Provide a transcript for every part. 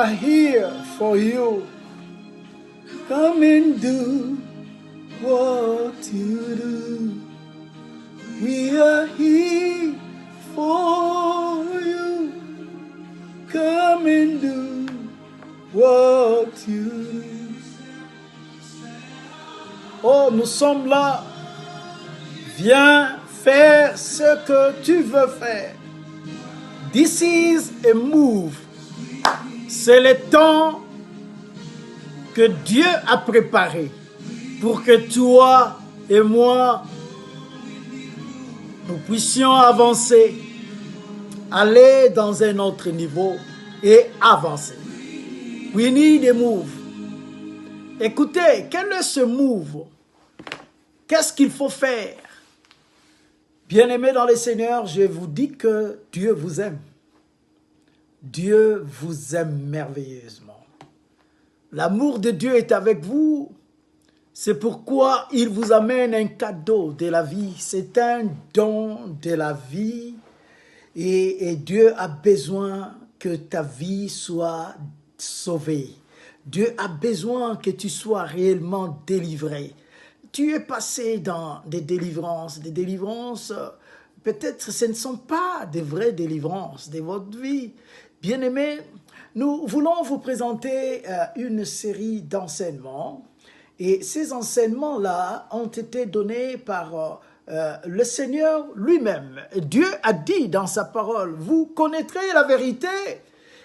are here for you. Come and do what you do. We are here for you. Come and do what you do. Oh, nous sommes là. Viens faire ce que tu veux faire. This is a move. C'est le temps que Dieu a préparé pour que toi et moi, nous puissions avancer, aller dans un autre niveau et avancer. We need a move. Écoutez, quel est ce move? Qu'est-ce qu'il faut faire? Bien-aimés dans le Seigneur, je vous dis que Dieu vous aime. Dieu vous aime merveilleusement. L'amour de Dieu est avec vous. C'est pourquoi il vous amène un cadeau de la vie. C'est un don de la vie. Et Dieu a besoin que ta vie soit sauvée. Dieu a besoin que tu sois réellement délivré. Tu es passé dans des délivrances. Des délivrances, peut-être ce ne sont pas des vraies délivrances de votre vie. Bien-aimés, nous voulons vous présenter une série d'enseignements. Et ces enseignements-là ont été donnés par le Seigneur lui-même. Dieu a dit dans sa parole, vous connaîtrez la vérité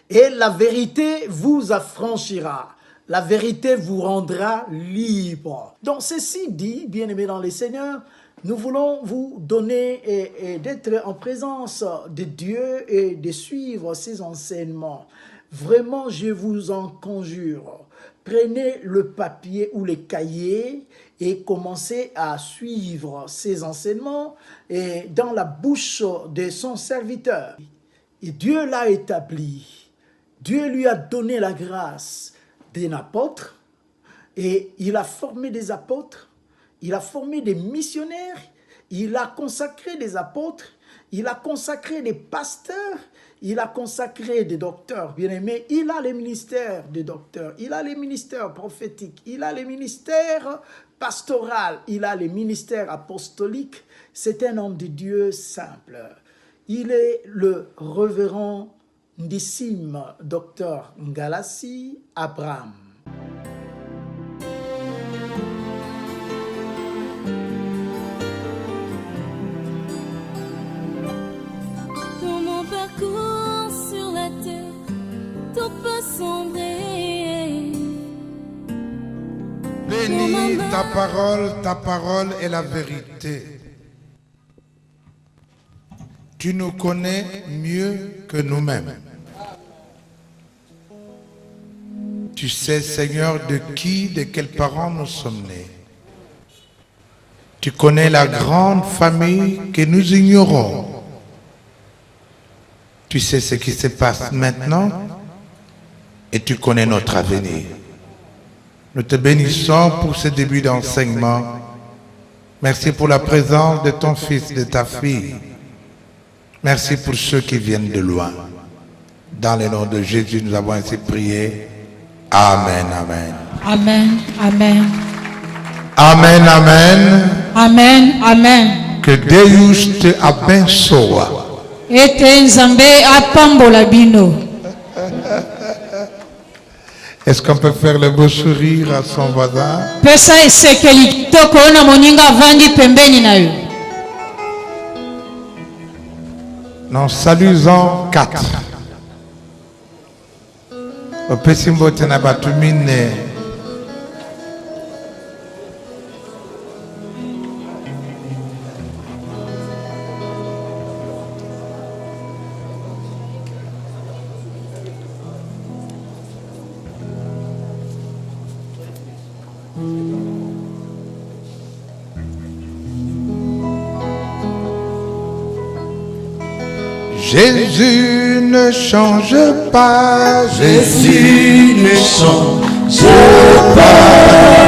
et la vérité vous affranchira. La vérité vous rendra libre. Donc, ceci dit, bien-aimés dans le Seigneur, nous voulons vous donner et d'être en présence de Dieu et de suivre ses enseignements. Vraiment, je vous en conjure. Prenez le papier ou les cahiers et commencez à suivre ces enseignements et dans la bouche de son serviteur. Et Dieu l'a établi. Dieu lui a donné la grâce d'un apôtre et il a formé des apôtres, il a formé des missionnaires, il a consacré des apôtres, il a consacré des pasteurs, il a consacré des docteurs, bien-aimés. Il a les ministères de docteurs, il a les ministères prophétiques, il a les ministères pastoraux, il a les ministères apostoliques. C'est un homme de Dieu simple. Il est le révérend Ndissime docteur Ngalassi Abraham. Dans mon parcours sur la terre, tout peut sombrer. Bénis ta parole est la vérité. Tu nous connais mieux que nous-mêmes. Tu sais, Seigneur, de quels parents nous sommes nés. Tu connais la grande famille que nous ignorons. Tu sais ce qui se passe maintenant et tu connais notre avenir. Nous te bénissons pour ce début d'enseignement. Merci pour la présence de ton fils, de ta fille. Merci pour ceux qui viennent de loin. Dans le nom de Jésus, nous avons ainsi prié. Amen, amen. Amen, amen. Amen, amen. Amen, amen. Que Deus te abençoe. Ete nzambe apambola bino. Est-ce qu'on peut faire le beau sourire à son voisin? Pesa esekeli kitoko na moninga vandi pembeni na yo. Non, saluons 4. Au Pessimbo Tenabatumine. Jésus ne change pas, Jésus ne change pas.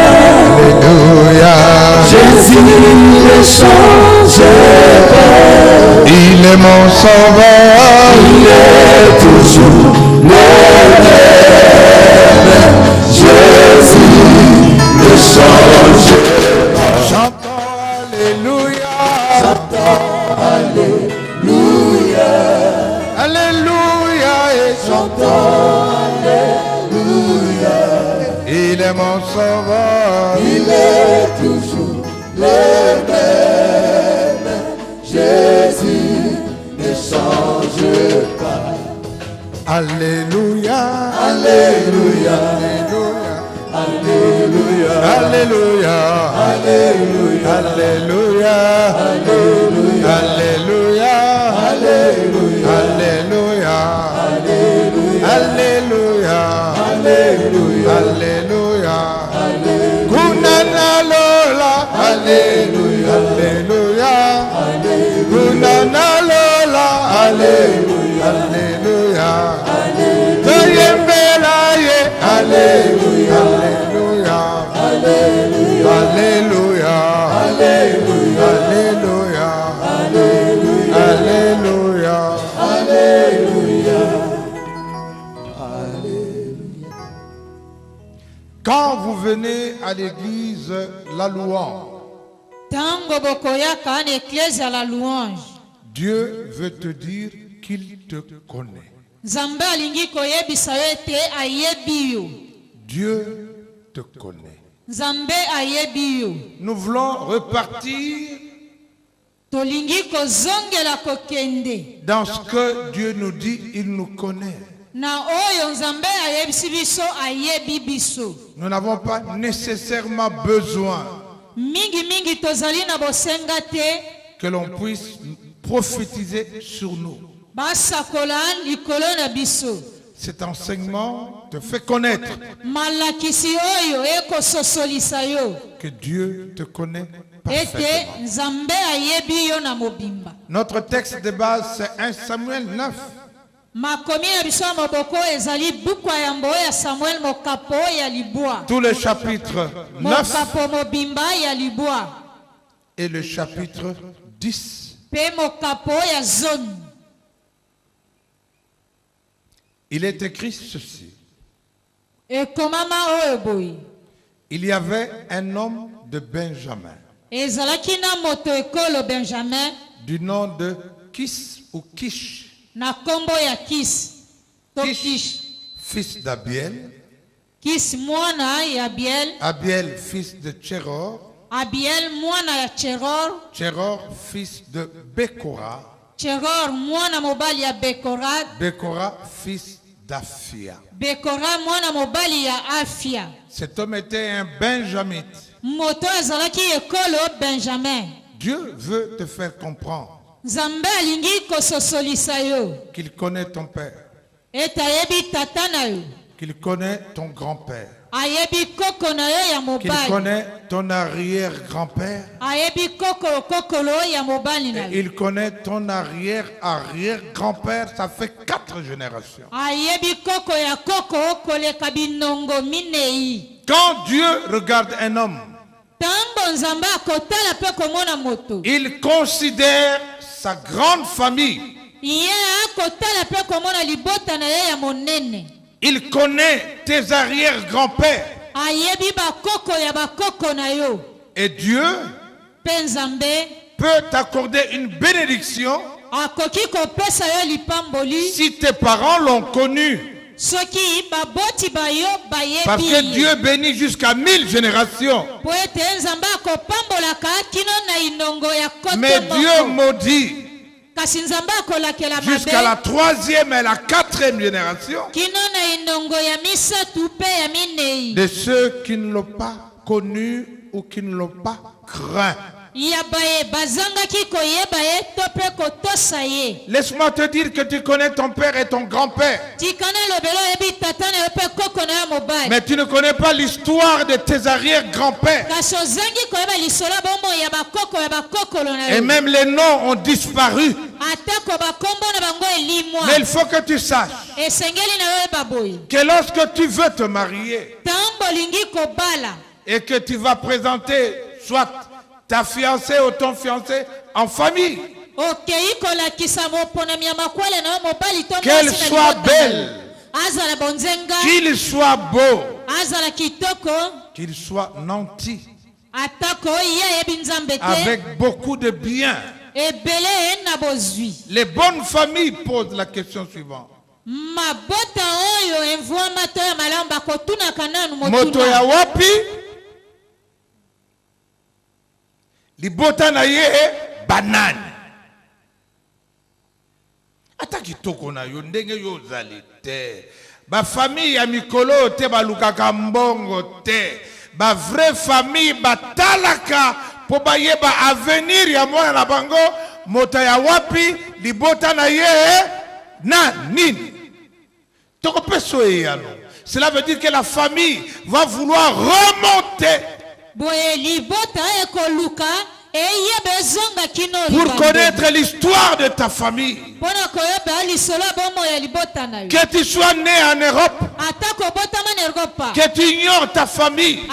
Alléluia. Jésus ne change pas. Il est mon sauveur. Il est toujours le même. chantons Alléluia. Il est mon sauveur. Il est toujours le même. Jésus ne change pas. Alléluia. Alléluia. Alléluia. Alléluia. Alléluia. Alléluia. Alléluia. Alléluia. Alléluia. Alléluia. Alléluia. Alléluia. Alléluia. Alléluia. Kunana Lola. Alléluia. Alléluia. Alléluia. Kunana Lola. Alléluia. Alléluia. Alléluia. Toyembelaye. Alléluia. Alléluia. Alléluia. Alléluia. Alléluia. Alléluia. Alléluia. Alléluia. Quand vous venez à l'église, la louange, Tango bokoyaka na église à la louange. Dieu veut te dire qu'il te connaît. Nzambe alingi koyebisa yo ete ayebi yo. Dieu te connaît. Nzambe ayebi yo. Nous voulons repartir Tolingi kozongela kokende. dans ce que Dieu nous dit, il nous connaît. Na oyo nzambe ayebisi biso ayebi biso. Nous n'avons pas nécessairement besoin Mingi tozali na bosenga te. que l'on puisse prophétiser sur nous. Basakola likolo na biso. Cet enseignement te fait connaître Malakisi oyo ekososolisa yo. que Dieu te connaît Ete parfaitement. nzambe ayebi yo na mobimba. Notre texte de base, c'est 1 Samuel 9. Makomi na biso ya moboko ezali buku ya yambo ya Samuel mokapo ya libwa. Tout le chapitre 9 Mokapo mobimba ya libwa. et le chapitre 10. Pe mokapo ya zone. Il est écrit ceci. Ekomama oyo boyi. Il y avait un homme de Benjamin, Ezalaki na moto ekolo Benjamin du nom de Kis ou Kish, na kombo ya Kis. To Kish, Kish. fils d'Abiel, Kis mwana ya Abiel. Abiel, fils de Tcheror, Abiel mwana ya Cheror. Tcheror, fils de Bekora, Cheror mwana mobali ya Bekora. Bekora, fils d'Aphia. Bekora mwana mobali ya Afia. Cet homme était un benjamite. Moto ezalaki ekolo Benjamin. Dieu veut te faire comprendre Nzambe alingi kososolisa yo. qu'il connaît ton père, Ete ayebi tata na yo. qu'il connaît ton grand-père, Ayebi koko na yo ya qu'il mobali. connaît ton arrière-grand-père, Ayebi kokolo ya mobali na et yo. il connaît ton arrière-arrière-grand-père. Ça fait 4 générations. Ayebi koko ya koko koleka binongo minei. Quand Dieu regarde un homme, Tango nzambe akotala pe komona moto. il considère sa grande famille. Iye akotala pe komona libota na ye ya monene. Il connaît tes arrière-grands-pères. Ayebi bakoko ya bakoko na yo. Et Dieu Pe nzambe peut t'accorder une bénédiction akoki kopesa yo lipamboli. si tes parents l'ont connu. Soki baboti bayo bayebi. Parce que Dieu bénit jusqu'à 1000 générations. Po ete nzambe akopambolaka kino na inongo ya kote Mais moko. Dieu maudit Kasi nzambe akolakela jusqu'à la mabe 3e et la 4e génération kino na inongo ya misatu pe ya minei. de ceux qui ne l'ont pas connu ou qui ne l'ont pas craint. Ya baye bazangaki koyeba ye to pe kotosa ye. Laisse-moi te dire que tu connais ton père et ton grand-père. Tikana lobelo yebi tata na yo pe koko na yo mobali. Mais tu ne connais pas l'histoire de tes arrière-grands-pères. Kasi ozangi koyeba lisolo bombo ya bakoko ya bakokolo na Et yo. même les noms ont disparu. Atako bakombo na bango elimwa. Mais il faut que tu saches Esengeli na yo yeba boye. que lorsque tu veux te marier Tambo lingi kobala. et que tu vas présenter soit ta fiancée ou ton fiancé en famille, Okei kolakisa moponami ya makwele na yo mobali to qu'elle mwasi na soit libota na yo. belle, Azala bonzenga. qu'il soit beau, Azala kitoko. qu'il soit nanti, Atako iya yebi nzambe te. avec beaucoup de biens. Ebele na bozwi. Les bonnes familles posent la question suivante. mabota oyo envwama to ya malamu bakotunaka nanu moto ya wapi libota na ye banani ata kitoko na yo ndenge yo ozali te bafamille ya mikolo te balukaka mbongo te bavrai famille batalaka po bayeba avenir ya mwana na bango moto ya wapi libota na ye na nini tokopeso eyano. Cela veut dire que la famille va vouloir remonter pour connaître l'histoire de ta famille. Que tu sois né en Europe, que tu ignores ta famille,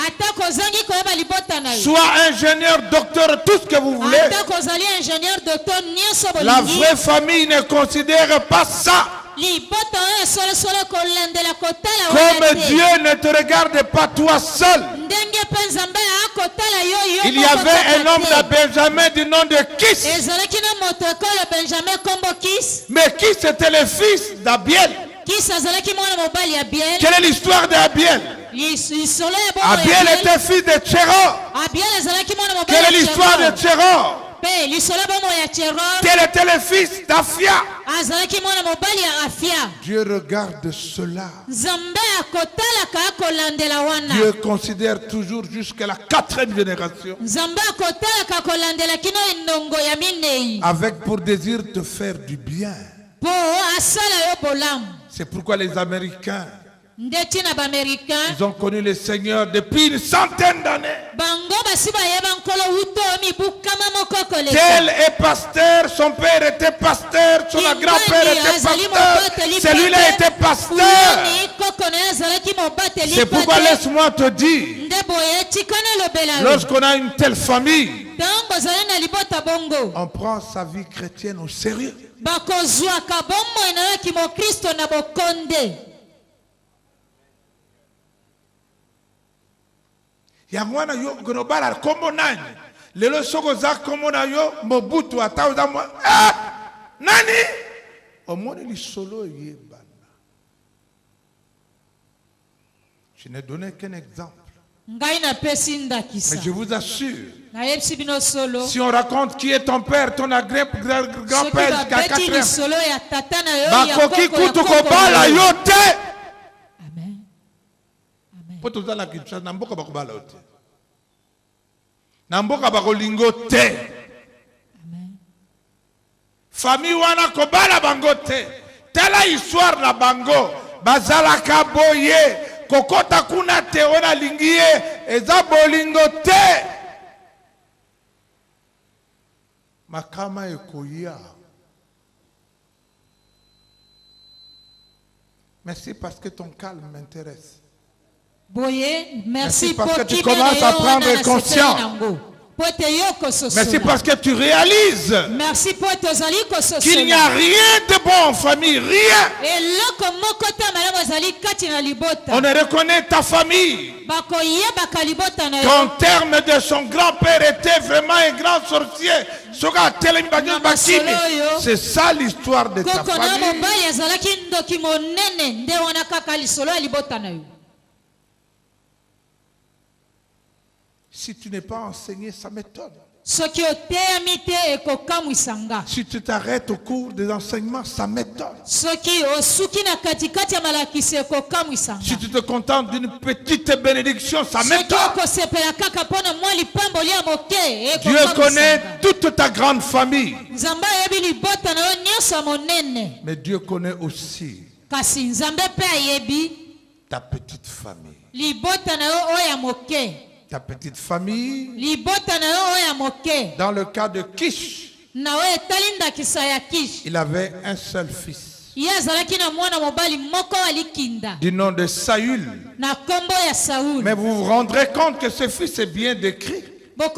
sois ingénieur, docteur, tout ce que vous voulez. La vraie famille ne considère pas ça. Comme Dieu ne te regarde pas toi seul. Il y avait un homme de Benjamin du nom de Kis. Mais Kis était le fils d'Abiel. Quelle est l'histoire d'Abiel? Abiel était fils de Tchéro. Quelle est l'histoire de Tchéro? Quel était le fils d'Afia? Dieu regarde cela. Dieu considère toujours jusqu'à la 4e génération. Avec pour désir de faire du bien. C'est pourquoi les Américains, ils ont connu le Seigneur depuis une centaine d'années. Tel est pasteur, son père était pasteur, son grand-père était pasteur, celui-là était pasteur. C'est pourquoi laisse-moi te dire, lorsqu'on a une telle famille, on prend sa vie chrétienne au sérieux. Ya mwana yo global komo nani lelo soko za komo na yo Mobutu atauza mwa nani omoni li solo yebana. Je n'ai donné qu'un exemple. Mais je vous assure, si on raconte qui est ton père, ton grand-père jusqu'à 4 bakoki kutuko bala yote. Potoza la kichwa na mboka bakubala yote. Na mboka bakolingo te. Famille wana kobala bango te. Tela histoire na bango bazalaka boye kokota kuna te ona lingie eza bolingo te. Makama ekoya. Merci parce que ton calme m'intéresse. Merci parce que tu commences à prendre conscience. Merci parce que tu réalises qu'il n'y a rien de bon en famille, rien. On reconnaît ta famille. Qu'en termes de son grand-père était vraiment un grand sorcier. C'est ça l'histoire de ta famille. Si tu n'es pas enseigné, ça m'étonne. Si tu t'arrêtes au cours des enseignements, ça m'étonne. Si tu te contentes d'une petite bénédiction, ça m'étonne. Dieu connaît toute ta grande famille. Mais Dieu connaît aussi ta petite famille. Ta petite famille, dans le cas de Kish, il avait un seul fils du nom de Saül. Mais vous vous rendrez compte que ce fils est bien décrit. On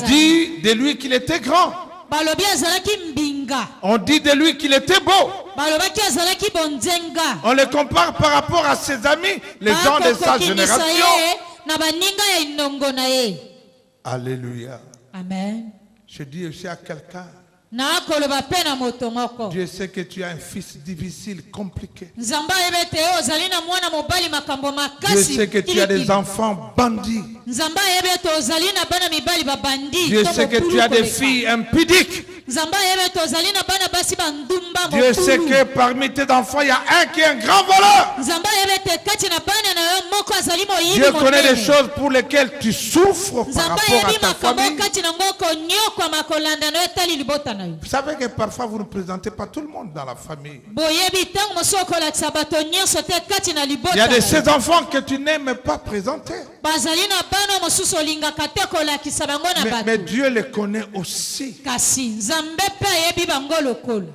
dit de lui qu'il était grand. On dit de lui qu'il était beau. On le compare par rapport à ses amis, les gens de sa génération. Alléluia. Amen. Je dis aussi à quelqu'un, nakoloba pe na moto moko. Dieu sait que tu as un fils difficile, compliqué. Nzambe ayebete ozali na mwana mobali makambo Dieu makasi. sait que tu as des enfants bandits. Nzambe ayebete ozali na bana mibali babandi. Dieu sait que tu as des filles impudiques. Nzambe ayebete ozali na bana basi bandumba Dieu sait que parmi tes enfants, il y a un qui est un grand voleur. Nzambe ayebete kati na bana na yo moko azali moyibi. Dieu connaît des choses pour lesquelles tu souffres par Nzambe rapport à ayebi ta makambo famille. kati na ngoko nyokwa makolanda na yo etali libota na yo. Vous savez que parfois vous ne présentez pas tout le monde dans la famille. Boyebi tango mosusu okolakisa bato nyonso te kati na libota. Il y a de ces enfants que tu n'aimes pas présenter. bazali na bana mosusu olingaka te kolakisa bango na Mais bato. Dieu les connaît aussi. Kasi Nzambe pe ayebi bango lokola.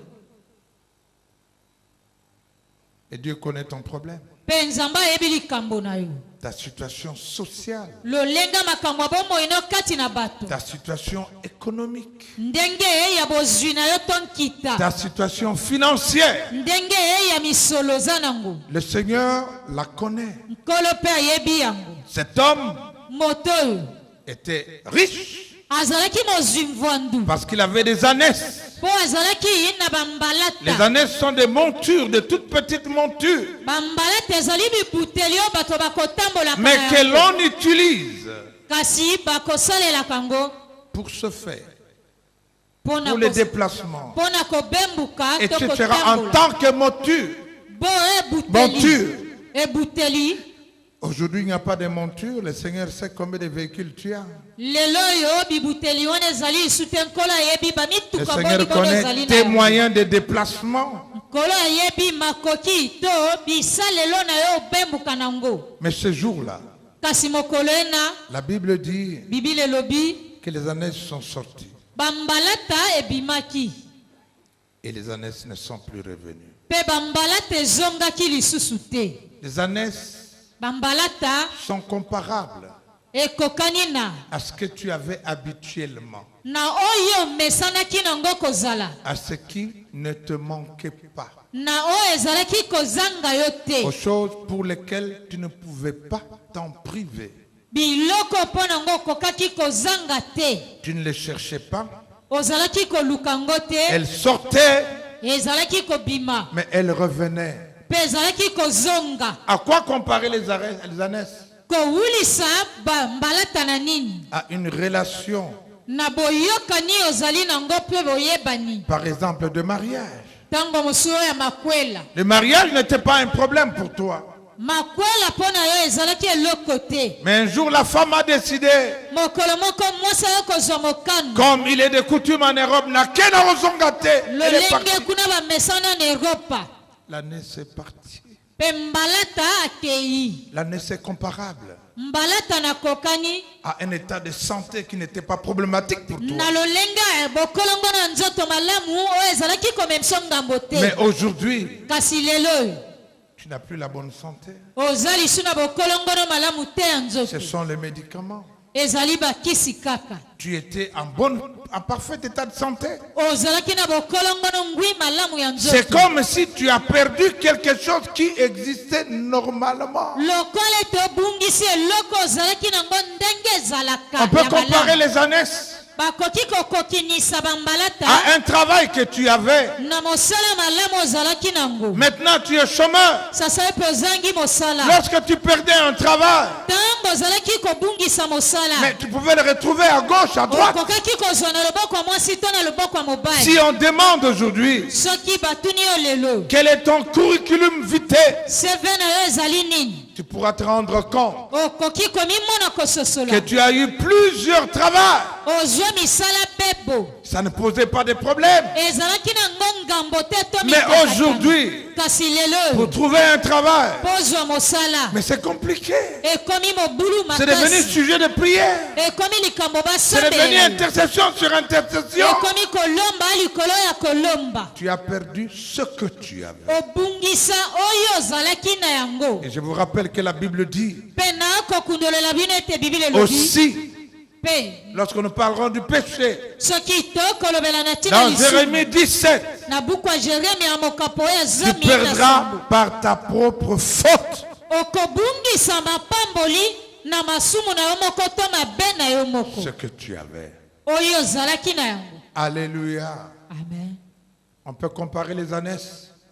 Et Dieu connaît ton problème, Pe Nzambe ayebi likambo na yo. ta situation sociale, Lolenga makambo bomoi no kati na bato. ta situation économique, Ndenge ya bozwi na yo tonkita. ta situation financière. Ndenge ya misolo zanango. Le Seigneur la connaît. Nkolo pe ayebi yango. Cet homme Moto était riche azalaki mozwi mvwandu. parce qu'il avait des ânesses. Po azalaki na bambalata. Les ânesses sont des montures, de toutes petites montures, Bambalata ezali bibuteli o bato bakotambola mais que l'on utilise kasi bakosalela kango pour se faire, pona pour les déplacements. pona kobembuka Et to tu seras en kotambola. tant que monture. Bo Monture. ebuteli Aujourd'hui, il n'y a pas de monture. Le Seigneur sait combien de véhicules tu as. lelo yo bibuteli wana ezali isute nkolo ayebi Le bamituka Seigneur boni bono ezali connaît na tes yango. moyens de déplacement. Nkolo ayebi makoki to bisalelo na yo obembuka nango. Mais ce jour-là, Kasi mokolo ena la Bible dit Bibili elobi que les ânesses sont sorties bambalata ebimaki et les ânesses ne sont plus revenues. pe bambalata ezongaki lisusu te. Les ânesses Bambalata sont comparables ekokani à ce que tu avais habituellement, na oyo mesanaki nango kozala à ce qui ne te manquait pas, na oyo ezalaki kozanga yo aux te choses pour lesquelles tu ne pouvais pas t'en priver. biloko mpo nango okokaki kozanga te Tu ne les cherchais pas. ozalaki koluka ngo te Elles sortaient, ezalaki kobima mais elles revenaient. mpe ezalaki kozonga À quoi comparer les ânesses? kowulisa bambalata na nini À une relation, na boyokani ozali nango mpe boyebani par exemple, de mariage. ntango mosusu ya makwela Le mariage n'était pas un problème pour toi. makwela mpo na yo ezalaki eloko te. Mais un jour, la femme a décidé, Mokolo moko mwasi oyo kozwa mokano comme il est de coutume en Europe, n'a qu'un arrosongate. Elle est partie. lolenge kuna bamesana na eropa L'année c'est parti. mpe mbalata akei L'année c'est comparable mbalata nakokani à un état de santé qui n'était pas problématique pour toi. na lolenge ya bokolongo na nzoto malamu oyo ezalaki komemisa ngambo te. Mais aujourd'hui, Kasi lelo oyo tu n'as plus la bonne santé. oza lisu na bokolongono malamu te ya Ce nzoto sont les médicaments. ezali bakisi kaka. Tu étais en parfait état de santé. Ozalaki na bokolongono ngwi malamu ya C'est nzoto comme si tu as perdu quelque chose qui existait normalement. lokola ete obungisi eloko ozalaki nango ndenge ezalaka On peut ya comparer malamu. les ânesses Bakoki kokokinisa bambalata à un travail que tu avais. na mosala malamu ozalaki nango. Maintenant, tu es chômeur. Sasa epe ozangi mosala Lorsque tu perdais un travail, ntango ozalaki kobungisa mosala mais tu pouvais le retrouver à gauche, à droite. okokaki kozwa na loboko ya mwasi to na loboko ya mobali. Si on demande aujourd'hui Soki batuni yo lelo quel est ton curriculum vitae, seve na yo ezali nini tu pourras te rendre compte okoki komimona kososola que tu as eu plusieurs travaux. ozwa misala bebo Ça ne posait pas de problème. ezalaki nango ngambo te to Mais mikakatano. aujourd'hui, Kasi lelo pour trouver un travail, pozwa mosala mais c'est compliqué. ekomi mobulu C'est devenu makasi sujet de prière. ekomi likambo C'est devenu basambela intercession sur intercession. ekomi kolomba likolo ya kolomba Tu as perdu ce que tu avais. obungisa oyo ozalaki na yango. Et je vous rappelle que la Bible dit Mpe nakokundolela bino ete bibili elobi aussi, mpe lorsque nous parlerons du péché, soki tokolobela na ntina dans lisumu Jérémie 17, na buku ya jeremi ya mokapo oyo tu zomi perdras par ta propre faute. okobungisa mapamboli na masumu na yo moko to mabe na yo moko Ce que tu avais. oyo ozalaki na yango. Alléluia. Amen. On peut comparer les années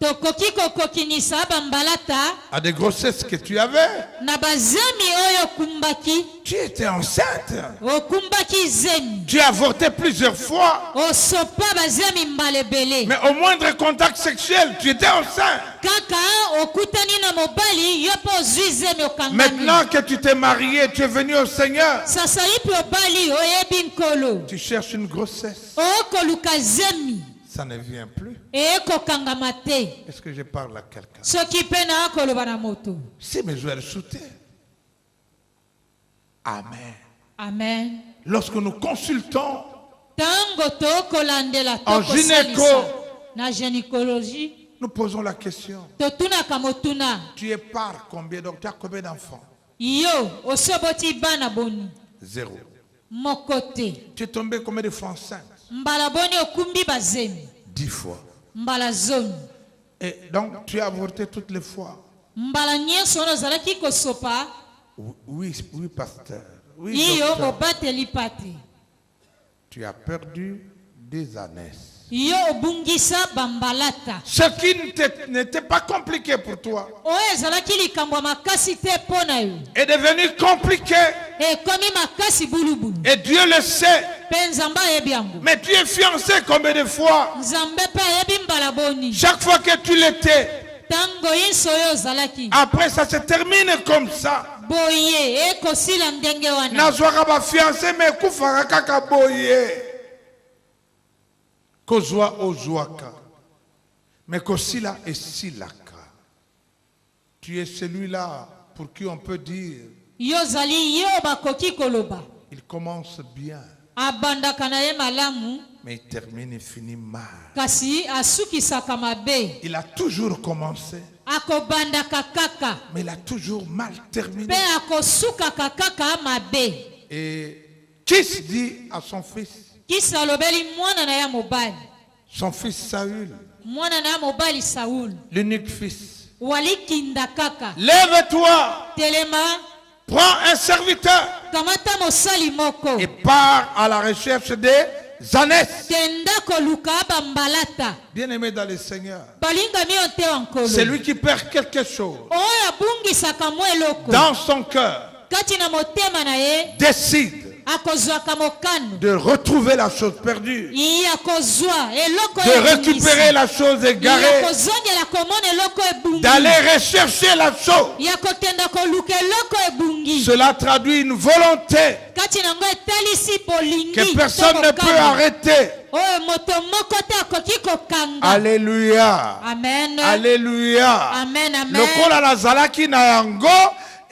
Tokoki kokokinisa bambalata à des grossesses que tu avais. na bazemi oyo kumbaki. Tu étais enceinte. Okumbaki zemi. Tu as avorté plusieurs fois. Osopa bazemi mbalebele. Mais au moindre contact sexuel, tu étais enceinte. Kaka okutani na mobali yopo ozwi zemi okangani. Maintenant que tu t'es marié, tu es venu au Seigneur. Sasa ipi obali oyebi nkolo. Tu cherches une grossesse. Okoluka zemi. Ça ne vient plus. Ekokangama te. Est-ce que je parle à quelqu'un? Soki pe na akoloba na moto. C'est mes joueurs sautés. Amen. Amen. Lorsque nous consultons Tango tokolandela en tokosalisa gynéco, na gynécologie nous posons la question. totunaka motuna Tu es par combien? Donc tu as combien d'enfants? yo osoboti bana boni 0. moko te. Tu es tombé combien de fois enceinte? Mbala boni okumbi bazemi 10 fois. mbala zomi. Et donc tu as avorté toutes les fois. Mbala nyonso wana ozalaki kosopa Oui, oui, pasteur. Oui, iyo docteur. mobateli pate. Tu as perdu des années. Yo obungisa bambalata. Ce qui n'était pas compliqué pour toi Oyo ezalaki likambo ya makasi te mpo na yo est devenu compliqué. ekomi makasi bulubulu. Et Dieu le sait. Mpe nzambe ayebi yango. Mais tu es fiancé combien de fois? Nzambe mpe ayebi mbala boni. Chaque fois que tu l'étais, Tango nyonso oyo ozalaki après ça se termine comme ça. boye ekosila ndenge wana. Nazwaka ba fiancé mais kufaka kaka boye. Kozwa ozwaka. Mais kosila esilaka. Tu es celui-là pour qui on peut dire Yo zali yo bakoki koloba. il commence bien, Abandaka na ye malamu mais il termine et finit mal. kasi asukisaka mabe. Il a toujours commencé, Akobandaka kaka mais il a toujours mal terminé. mpe akosukaka kaka mabe. Et qui se dit à son fils, Kisi alobeli mwana na ya mobali. son fils Saül, Mwana na ya mobali Saul. l'unique fils, Walikinda kaka. lève-toi, Telema prends un serviteur kamata mosali moko. et pars à la recherche des années. Kenda koluka bambalata. Bien-aimé dans le Seigneur, Balingami yo te wankolo. c'est lui qui perd quelque chose Oyo abungisaka mwa eloko. dans son cœur, Kati na motema na ye décide akozwaka mokano. de retrouver la chose perdue, Ye akozwa eloko de récupérer la chose égarée, akozongela komona eloko ebungi. d'aller rechercher la chose. Ya kokenda koluka eloko ebungi. Cela traduit une volonté Kati nango etalisi bolingi. que personne ne peut arrêter. Oyo moto moko te akoki kokanga. Alléluia. Amen. Alléluia. Amen, amen. Lokola nazalaki na yango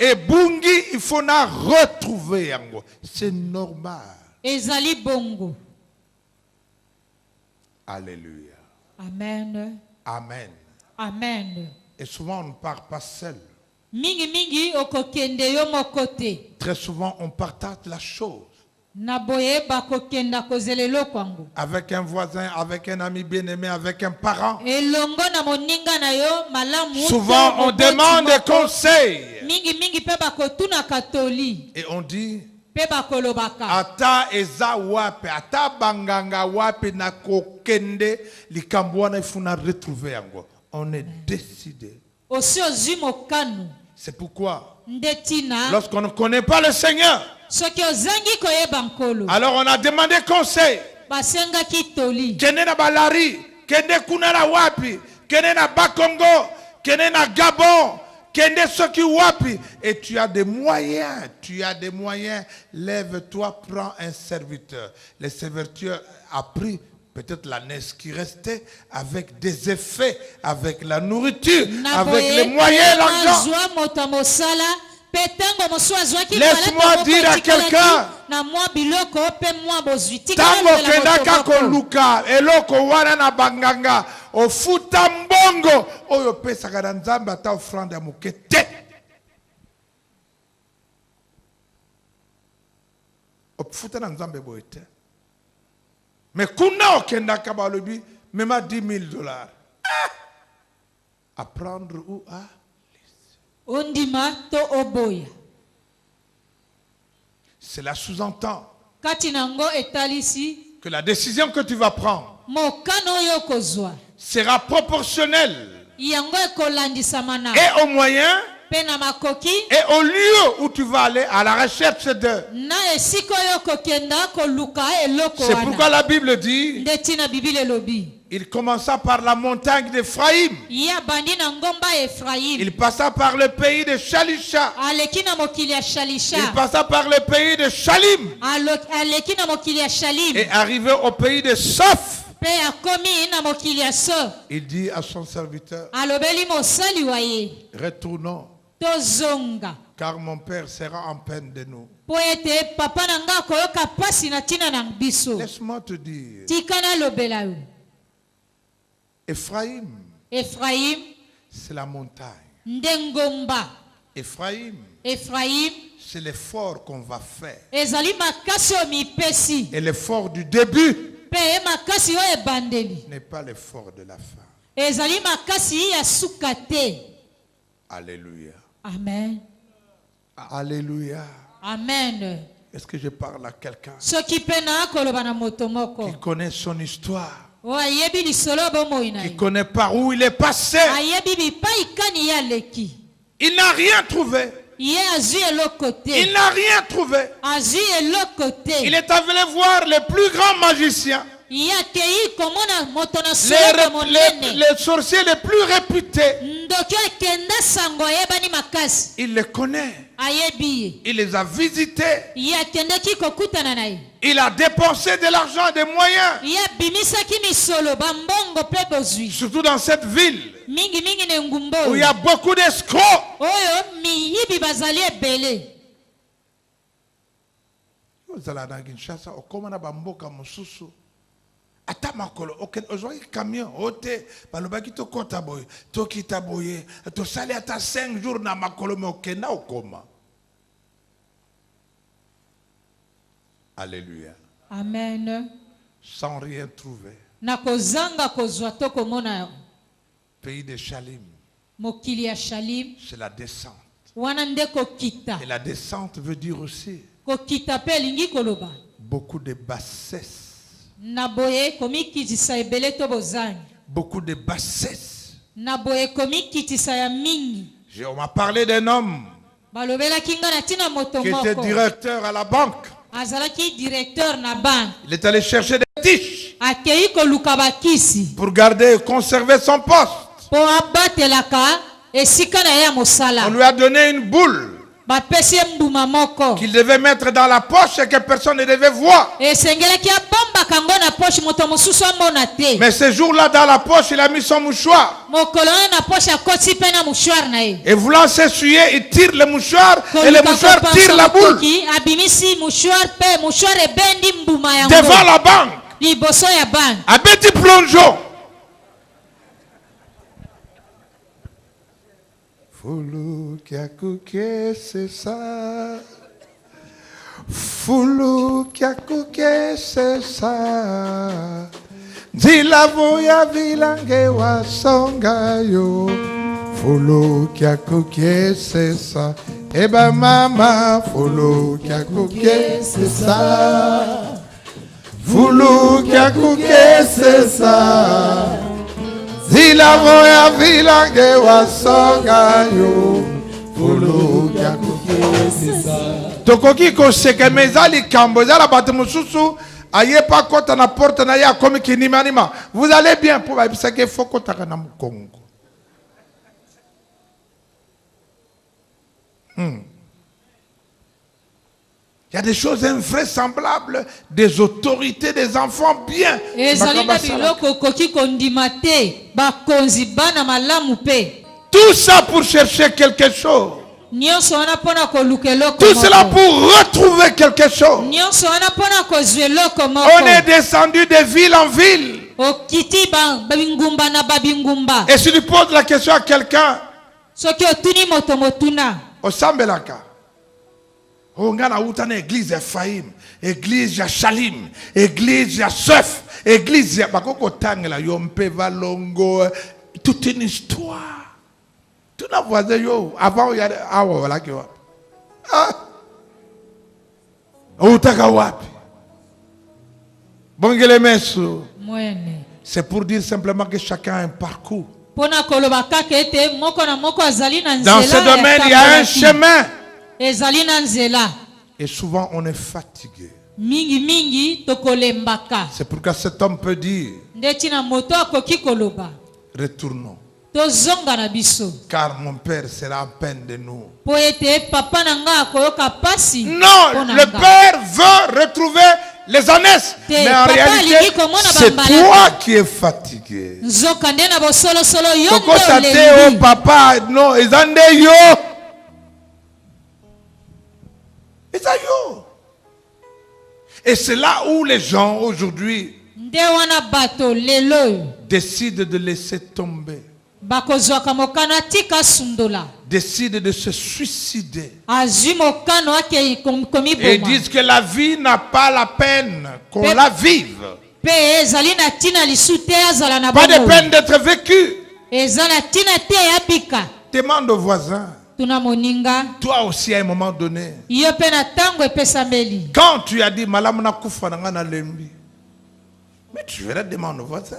et bungi, il faut na retrouver yango. C'est normal. Ezali bongo. Alléluia. Amen. Amen. Amen. Et souvent on ne part pas seul. Mingi mingi okokende yo moko te. Très souvent on partage la chose Na boye bakokenda kozela eloko yango. avec un voisin, avec un ami bien-aimé, avec un parent. Elongo na moninga na yo malamu. Souvent to on moboti demande des moko. conseils Mingi mingi pe bakotuna katoli. et on dit Pe bakolobaka. ata eza wapi, ata banganga wapi na kokende likambo wana ifuna retrouver yango. On est décidé. Osi ozwi mokano. C'est pourquoi Ndetina. lorsqu'on ne connaît pas le Seigneur, Soki ozangi koyeba nkolo. alors on a demandé conseil. Basengaki toli. Kende na balari, kende kuna na wapi, kende na Bakongo, kende na Gabon, kende soki wapi. Et tu as des moyens, Lève-toi, prends un serviteur. Le serviteur a pris peut-être l'année qui restait avec des effets, avec la nourriture, avec les moyens, l'argent. Laisse-moi dire à quelqu'un, tango kendaka koluka eloko wana na banganga ofuta mbongo oyo pesaka na nzambe ata offrande ya moke te. Ofuta na nzambe boye te. Mais kuna okendaka balobi mema $10,000. À prendre ou à Ondima to oboya. Cela sous-entend Kati nango etalisi que la décision que tu vas prendre mokano oyo okozwa sera proportionnel yango ekolandisama na et aux moyens mpe na makoki et au lieu où tu vas aller à la recherche d'eux. na esika oyo okokenda koluka eloko C'est pourquoi wana la Bible dit, nde ntina bibili elobi il commença par la montagne d'Éphraïm. ye abandi na ngomba ya efrayim Il passa par le pays de Shalisha. aleki na mokili ya shalisha Il passa par le pays de Shalim aleki na mokili ya shalim et arrivé au pays de Soph. mpe akomi na mokili ya so Il dit à son serviteur, alobeli mosali wa ye retournons, tozonga car mon père sera en peine de nous. mpo ete papa na nga akoyoka pasi na ntina na biso Laisse-moi te dire, tika nalobela yo Éphraïm, efrayim c'est la montagne. nde ngomba Éphraïm, efrayim c'est l'effort qu'on va faire. ezali makasi oyo mipesi Et l'effort du début mpe ye makasi oyo ebandeli n'est pas l'effort de la fin. ezali makasi ya suka te Alléluia. amen Alléluia. amen Est-ce que je parle à quelqu'un soki mpe na koloba na moto moko qui connaît son histoire, oyo ayebi lisolo bomoi na qui ye connaît par où il est passé? ayebi bipai kani ye aleki Il n'a rien trouvé. ye azwi eloko Il te n'a rien trouvé. azwi eloko te Il est allé voir les plus grands magiciens, ye akei komona moto na solobo monene les sorciers les plus réputés. ndoki akenda sango ayebani makasi Il les connaît. ayebi ye Il les a visités. ye akendaki kokutana na ye Il a dépensé de l'argent et des moyens, ye abimisaki misolo bambongo mpe bozwi surtout dans cette ville mingimingi na engumba où il y a beaucoup d'escrocs. oyo miyibi bazali ebele ozala na Kinshasa okoma na bamboka mosusu ata makolo ozwaki camion ote balobaki tokota boye tokita boye tosali ata 5 jours na makolo me okenda okoma. Alléluia. amen Sans rien trouver. na kozanga kozwa to komona Pays de Shalim, mokili ya shalim c'est la descente. wana nde kokita Et la descente veut dire aussi kokita mpe elingi koloba beaucoup de bassesse. na boye komikitisa ebele to bozangi Beaucoup de bassesse. na boye komikitisa ya mingi On m'a parlé d'un homme balobelaki nga na ntina moto qui était moko directeur à la banque. azalaki directeur na banke Il est allé chercher des tiges akei koluka bakisi pour garder et conserver son poste. mpo abatelaka esika na ye ya mosala On lui a donné une boule bapesi ye mbuma moko qu'il devait mettre dans la poche et que personne ne devait voir. esengelaki abombaka yango na poshe moto mosusu amona te Mais ce jour-là, dans la poche, il a mis son mouchoir. mokolo wana na poshe akoti mpe na mouchoir na ye Et voulant s'essuyer, il tire le mouchoir et le mouchoir tire la boule koki abimisi mouchoir mpe mouchoir ebendi mbuma devant yango la banque. liboso ya banke Un petit plongeon. Foulou qui a cooké, c'est ça. Foulou qui a cooké, c'est ça. Dila voya vilange wa songayo. Foulou qui a cooké, c'est ça. Eh ben maman, foulou qui a cooké, c'est ça. Foulou qui a cooké, c'est ça. Zila voya vilange wa songayo. Foulou qui a cooké, c'est ça. Tokoki ko seke mezali kambo zala bato mususu ayepa kota na porte na ya komi kinima nima. Vous allez bien pour ça que faut kota kana mukongo. Il y a des choses invraisemblables, des autorités, des enfants bien. ezali na biloko okoki kondima te bakonzi bana malamu mpe Tout ça pour chercher quelque chose. nyonso wana mpona koluka eloko Tout cela moko pour retrouver quelque chose. nyonso wana mpona kozwa eloko On moko est descendu de ville en ville. okiti babingumba na babingumba Et si tu poses la question à quelqu'un, soki otuni moto motuna au Sambelaka, on a une église Ephraim, église ya Shalim, église ya Soph, église ya Bakoko Tangela, Yompe Valongo, toute une histoire. Tout n'a voisin yo, avant il y a ah voilà que ah, utaka wapi? Bongele meso. mwene C'est pour dire simplement que chacun a un parcours. Pona koloba kaka ete moko na moko azali na nzela. Dans ce domaine, il y a un chemin. Ezali na nzela. Et souvent, on est fatigué. Mingi mingi tokolembaka. C'est pourquoi cet homme peut dire, Ndeti na moto akoki koloba. retournons. Tozonga na biso. Car mon père sera en peine de nous. Po ete papa na nga akoyoka pasi. Non, le père veut retrouver les ânesses. Mais en réalité, c'est toi qui es fatigué. Nzoka nde na bosolo solo yo Toko tate nde o papa, non, ezande yo. Ezayo. Et c'est là où les gens aujourd'hui nde wana bato lelo décident de laisser tomber. bakozwaka mokano atika sundola. Décident de se suicider. Azwi mokano ake Et komiboma. disent que la vie n'a pas la peine qu'on la vive. Pe ezali na tina lisu te azala na Pas de bomoi. peine d'être vécu. Eza na tina te yabika. Demande au voisin. Tuna moninga. Toi aussi, à un moment donné, Yo pe na tango epesameli. quand tu as dit Malamuna kufa nanga na lembi, mais tu verras, demande au voisin.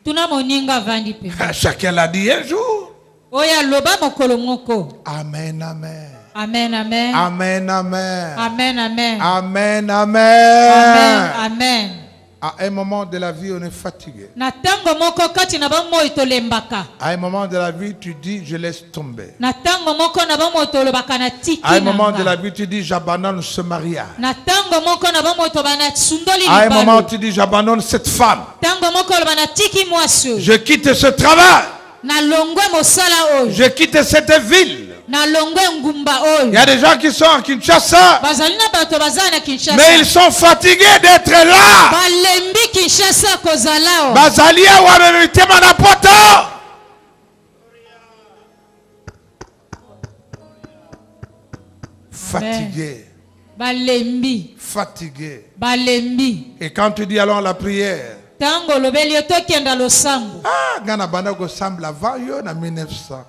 Tuna moninga vandi pe. Chacun l'a dit un jour. Oya loba mokolo moko. Amen, amen. Amen, amen. Amen, amen. Amen, amen. Amen, Amen, amen. amen. À un moment de la vie, on est fatigué. Na tango moko kati na bomoi tolembaka. À un moment de la vie, tu dis, je laisse tomber. Na tango moko na bomoi tolobaka na tiki. À un moment de nanga. la vie, tu dis, j'abandonne ce mariage. Na tango moko na bomoi tobana sundoli À un moment, libalo. tu dis, j'abandonne cette femme. Tango moko lobana tiki mwasio. Je quitte ce travail. Na longwe mosala oyo. Je quitte cette ville. Na longwe ngumba Il y oyo. a des gens qui sont à Kinshasa, Bazali na bato bazala na Kinshasa. mais ils sont fatigués d'être là. Balembi Kinshasa kozala o. Bazalia ou à na poto. Fatigué, Balembi. fatigué. Balembi. Et quand tu dis allons à la prière, Tango lobeli tokenda losambo. ah, Gana Bandago semble avant yo na 1900.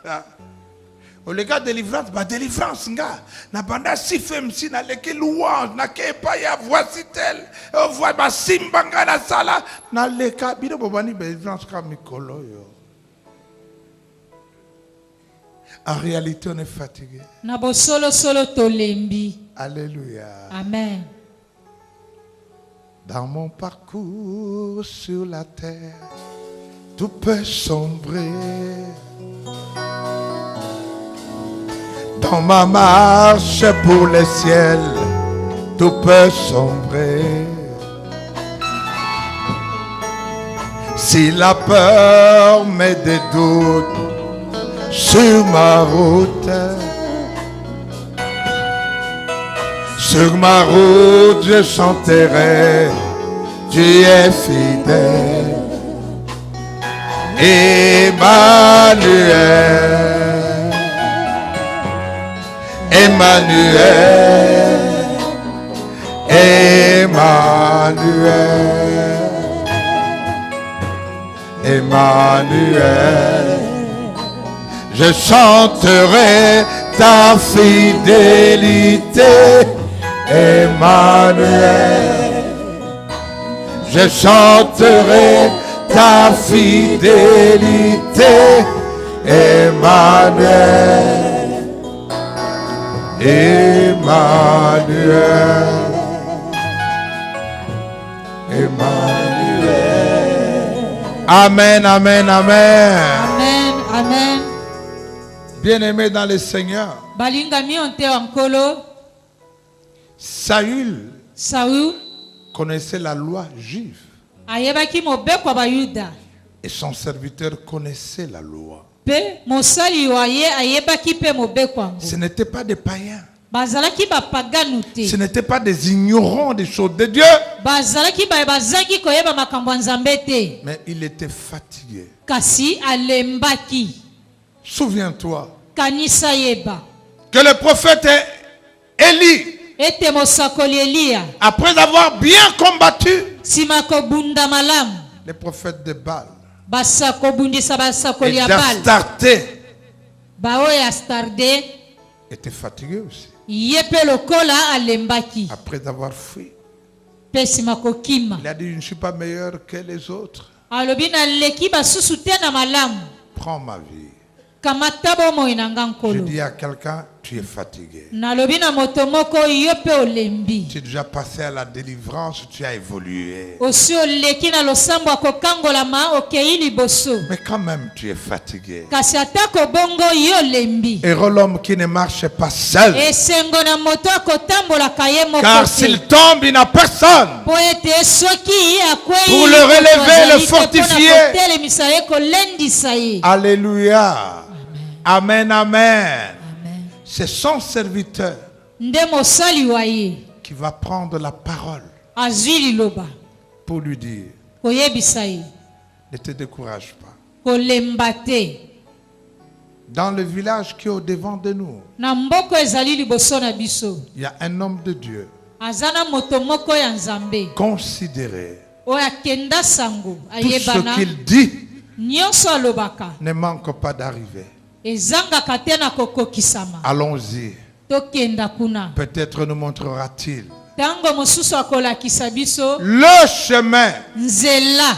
Ah. Au cas de délivrance, bah délivrance nga. Na banda si femme si na leke louange na ke pa ya voici tel. On voit ba simbanga na sala na leka bido bobani délivrance ka mikolo yo. En réalité, on est fatigué. Na bosolo solo tolembi. Alléluia. Amen. Dans mon parcours sur la terre, tout peut sombrer. Dans ma marche pour le ciel, tout peut sombrer. Si la peur met des doutes sur ma route, je chanterai, tu es fidèle, Emmanuel. Emmanuel, Emmanuel, Emmanuel, je chanterai ta fidélité, Emmanuel, je chanterai ta fidélité, Emmanuel. Emmanuel, Emmanuel. Amen, amen, amen. Amen, amen. Bien-aimé dans le Seigneur, Balingami onte ankolo. Saül Saül connaissait la loi juive ayebaki mobeko bayuda. et son serviteur connaissait la loi. Pe mosali waye ayebaki pe mobeko ango. Ce n'étaient pas des païens. Bazalaki bapaganu te. Ce n'étaient pas des ignorants des choses de Dieu. Bazalaki bazaki koyeba makambo ya Nzambe te. Mais il était fatigué. Kasi alembaki. Souviens-toi Kanisa yeba. que le prophète Élie, Ete mosakoli Elia. après avoir bien combattu Sima kobunda malamu. les prophètes de Baal Basako bundisa basakoli et ya Bal. d'Astarté, Baoye Astarde. était fatigué aussi. Yepe lokola alembaki. Après avoir fui, pesima kokima. Il a dit, je ne suis pas meilleur que les autres. Alobi na leki basusu te na malamu. Prends ma vie. Kamata bomo inanga Je nkolo. dis à quelqu'un, tu es fatigué. Nalobi na moto moko yo pe olembi. Tu es déjà passé à la délivrance, tu as évolué. Osi oleki na losambo akokangolama okei liboso. Mais quand même, tu es fatigué. Kasi atako bongo yo lembi. Heureux l'homme qui ne marche pas seul. Esengo na moto akotambolaka ye moko Car te. s'il tombe, il n'a personne. Po ete soki akwei Pour le relever, le fortifier. Telemisa ye kolendisa ye. Alléluia. Amen, amen. Amen. C'est son serviteur Nde mosali wa ye qui va prendre la parole azwi liloba pour lui dire, koyebisa ye ne te décourage pas. kolemba te. Dans le village qui est au devant de nous, Na mboko ezali liboso na biso il y a un homme de Dieu aza na moto moko ya nzambe considéré. oyo akenda sango Tout ayebana ce qu'il dit nyonso alobaka ne manque pas d'arriver. ezangaka te na kokokisama. Allons-y. Tokenda kuna Peut-être nous montrera-t-il ntango mosusu akolakisa biso le chemin, nzela.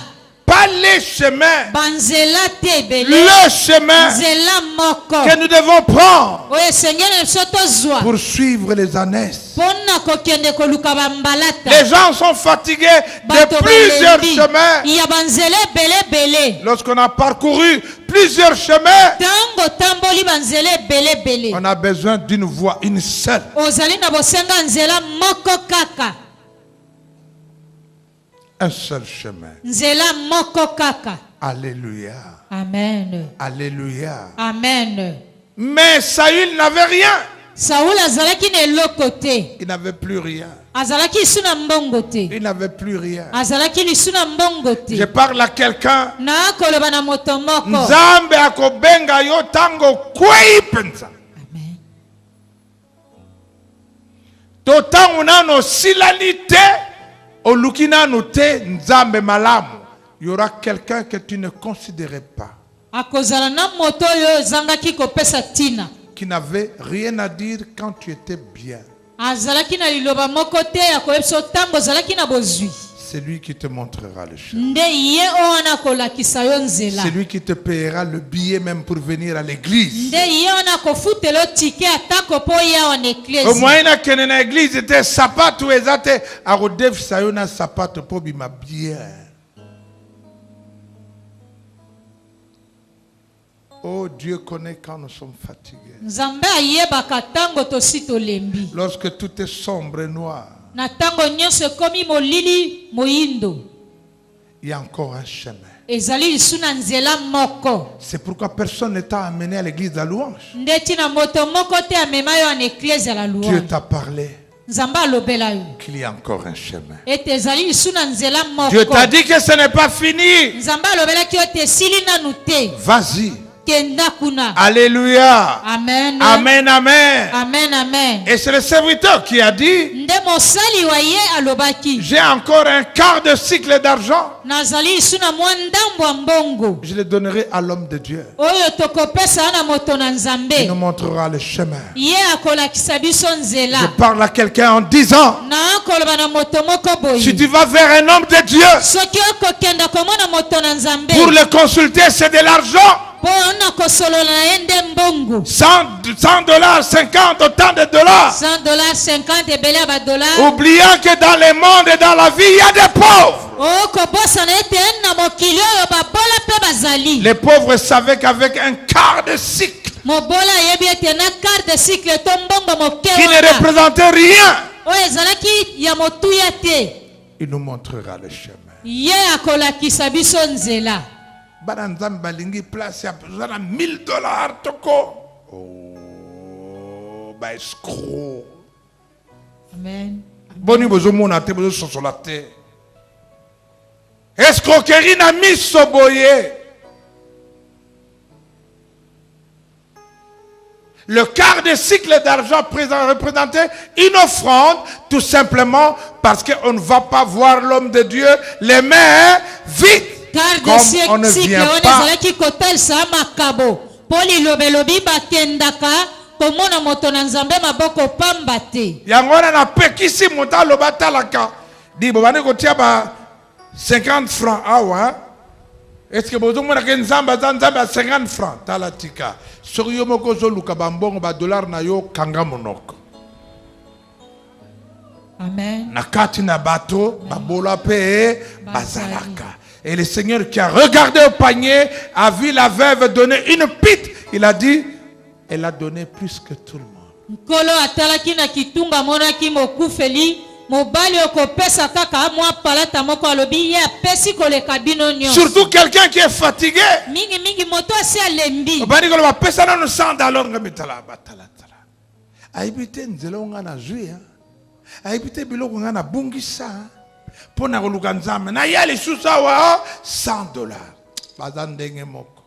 pas les chemins, Banzela te ebele le chemin nzela moko que nous devons prendre oyo esengeli na biso tozwa pour suivre les ânesses. mpona kokende koluka bambalata. Les gens sont fatigués de Bato plusieurs balembi chemins. ya banzela ebele. Lorsqu'on a parcouru plusieurs chemins, Ntango tamboli banzela ebele. on a besoin d'une voie, une seule. Ozali na bosenga nzela moko kaka. Un seul chemin. Nzela moko kaka. Alléluia. Amen. Alléluia. Amen. Mais Saül n'avait rien. Saul azalaki na eloko te. Il n'avait plus rien. Azalaki lisu na mbongo te. Il n'avait plus rien. Azalaki lisu na mbongo Je te. parle à quelqu'un. Na koloba na moto moko. Nzambe akobenga yo tango kwei penza. Amen. Totango nano silani te, oluki nano te nzambe malamu. Il y aura quelqu'un que tu ne considérais pas, Akozala na moto yo zangaki kopesa tina. qui n'avait rien à dire quand tu étais bien. Azalaki na liloba moko te ya koyebisa tango zalaki na bozwi. C'est lui qui te montrera le chemin. Nde ye o wana kolakisa yo nzela. C'est lui qui te payera le billet même pour venir à l'église. Nde ye wana kofutela tike atako po ya wana Au eklesi. moyen que na église était sapato ezate arodef sayona sapato po bima bien. Oh, Dieu connaît quand nous sommes fatigués. Nzambe ayebaka tango tosi tolembi. Lorsque tout est sombre et noir, Na tango nyonso ekomi molili moyindo. il y a encore un chemin. Ezali lisu na nzela moko. C'est pourquoi personne ne t'a amené à l'église de la louange. Nde tina moto moko te amema yo wana eklesi ya la Dieu louange. t'a parlé Nzambe alobela yo. qu'il y a encore un chemin. Ete ezali lisu na nzela moko. Dieu t'a dit que ce n'est pas fini. Nzambe alobelaki yo te esili nanu te. Vas-y. Kenda kuna. Alléluia. Amen. Amen, amen. Amen, amen. Et c'est le serviteur qui a dit, Nde mosali wa ye alobaki. j'ai encore un quart de cycle d'argent. Nazali lisu na mwa ndambo ya mbongo. Je le donnerai à l'homme de Dieu. Oyo tokopesa na moto na Il Nzambe. nous montrera le chemin. Ye akolakisa biso Je nzela. parle à quelqu'un en disant, Na akoloba na moto moko si boyi. tu vas vers un homme de Dieu, Soki okokenda komona moto na Nzambe. pour le consulter, c'est de l'argent. Po ona kosolola na ye nde mbongo. 100 dollars, 50, autant de dollars. $100, 50 ebele ya badollar. Oubliant que dans le monde et dans la vie, il y a des pauvres. Okobosana ete na mokili oyo babola mpe bazali. Les pauvres savaient qu'avec un quart de cycle, Mobola yebi ete na carte de cycle to mbongo moke qui ne wana. représentait rien, Oyo ezalaki ya motuya te. il nous montrera le chemin. Ye akolakisa biso nzela. Bana nzambe balingi place ya zana $1000 toko. Oh, ba escroc. Amen. Boni bozo mona te bozo sosola te. Escroquerie na miso boye. Le quart de cycle d'argent représentait une offrande, tout simplement parce qu'on ne va pas voir l'homme de Dieu les mains vides. Carte de Comme on ne cycle vient wana pas. ezalaki kotalisa makabo. Po lilobelobi bakendaka komona moto na Nzambe maboko pamba te. Yangona na pekisi muta lobatalaka. Dit, bon, on a 50 francs. Ah ouais. Est-ce que vous avez 50 francs? Talatika. Sur Yomoko Zoluka Bambon, $, na yo kanga monoko. Amen. Nakati na bato, babola pe, bazalaka. Et le Seigneur qui a regardé au panier, a vu la veuve donner une pite. Il a dit, elle a donné plus que tout le monde. Nkolo atalaki na kitunga monaki mokufeli, mobali okopesa kaka mwa palata moko alobi ye apesi koleka bino nyonso. Surtout quelqu'un qui est fatigué. Mingi mingi moto asi alembi. Obani kolo bapesa na no $100 ngamitala batala tala. Aibite nzela nga na jui hein. Aibite biloko nga na bungisa. Pona koluka nzambe na yali susa wa $100. Bazandenge moko.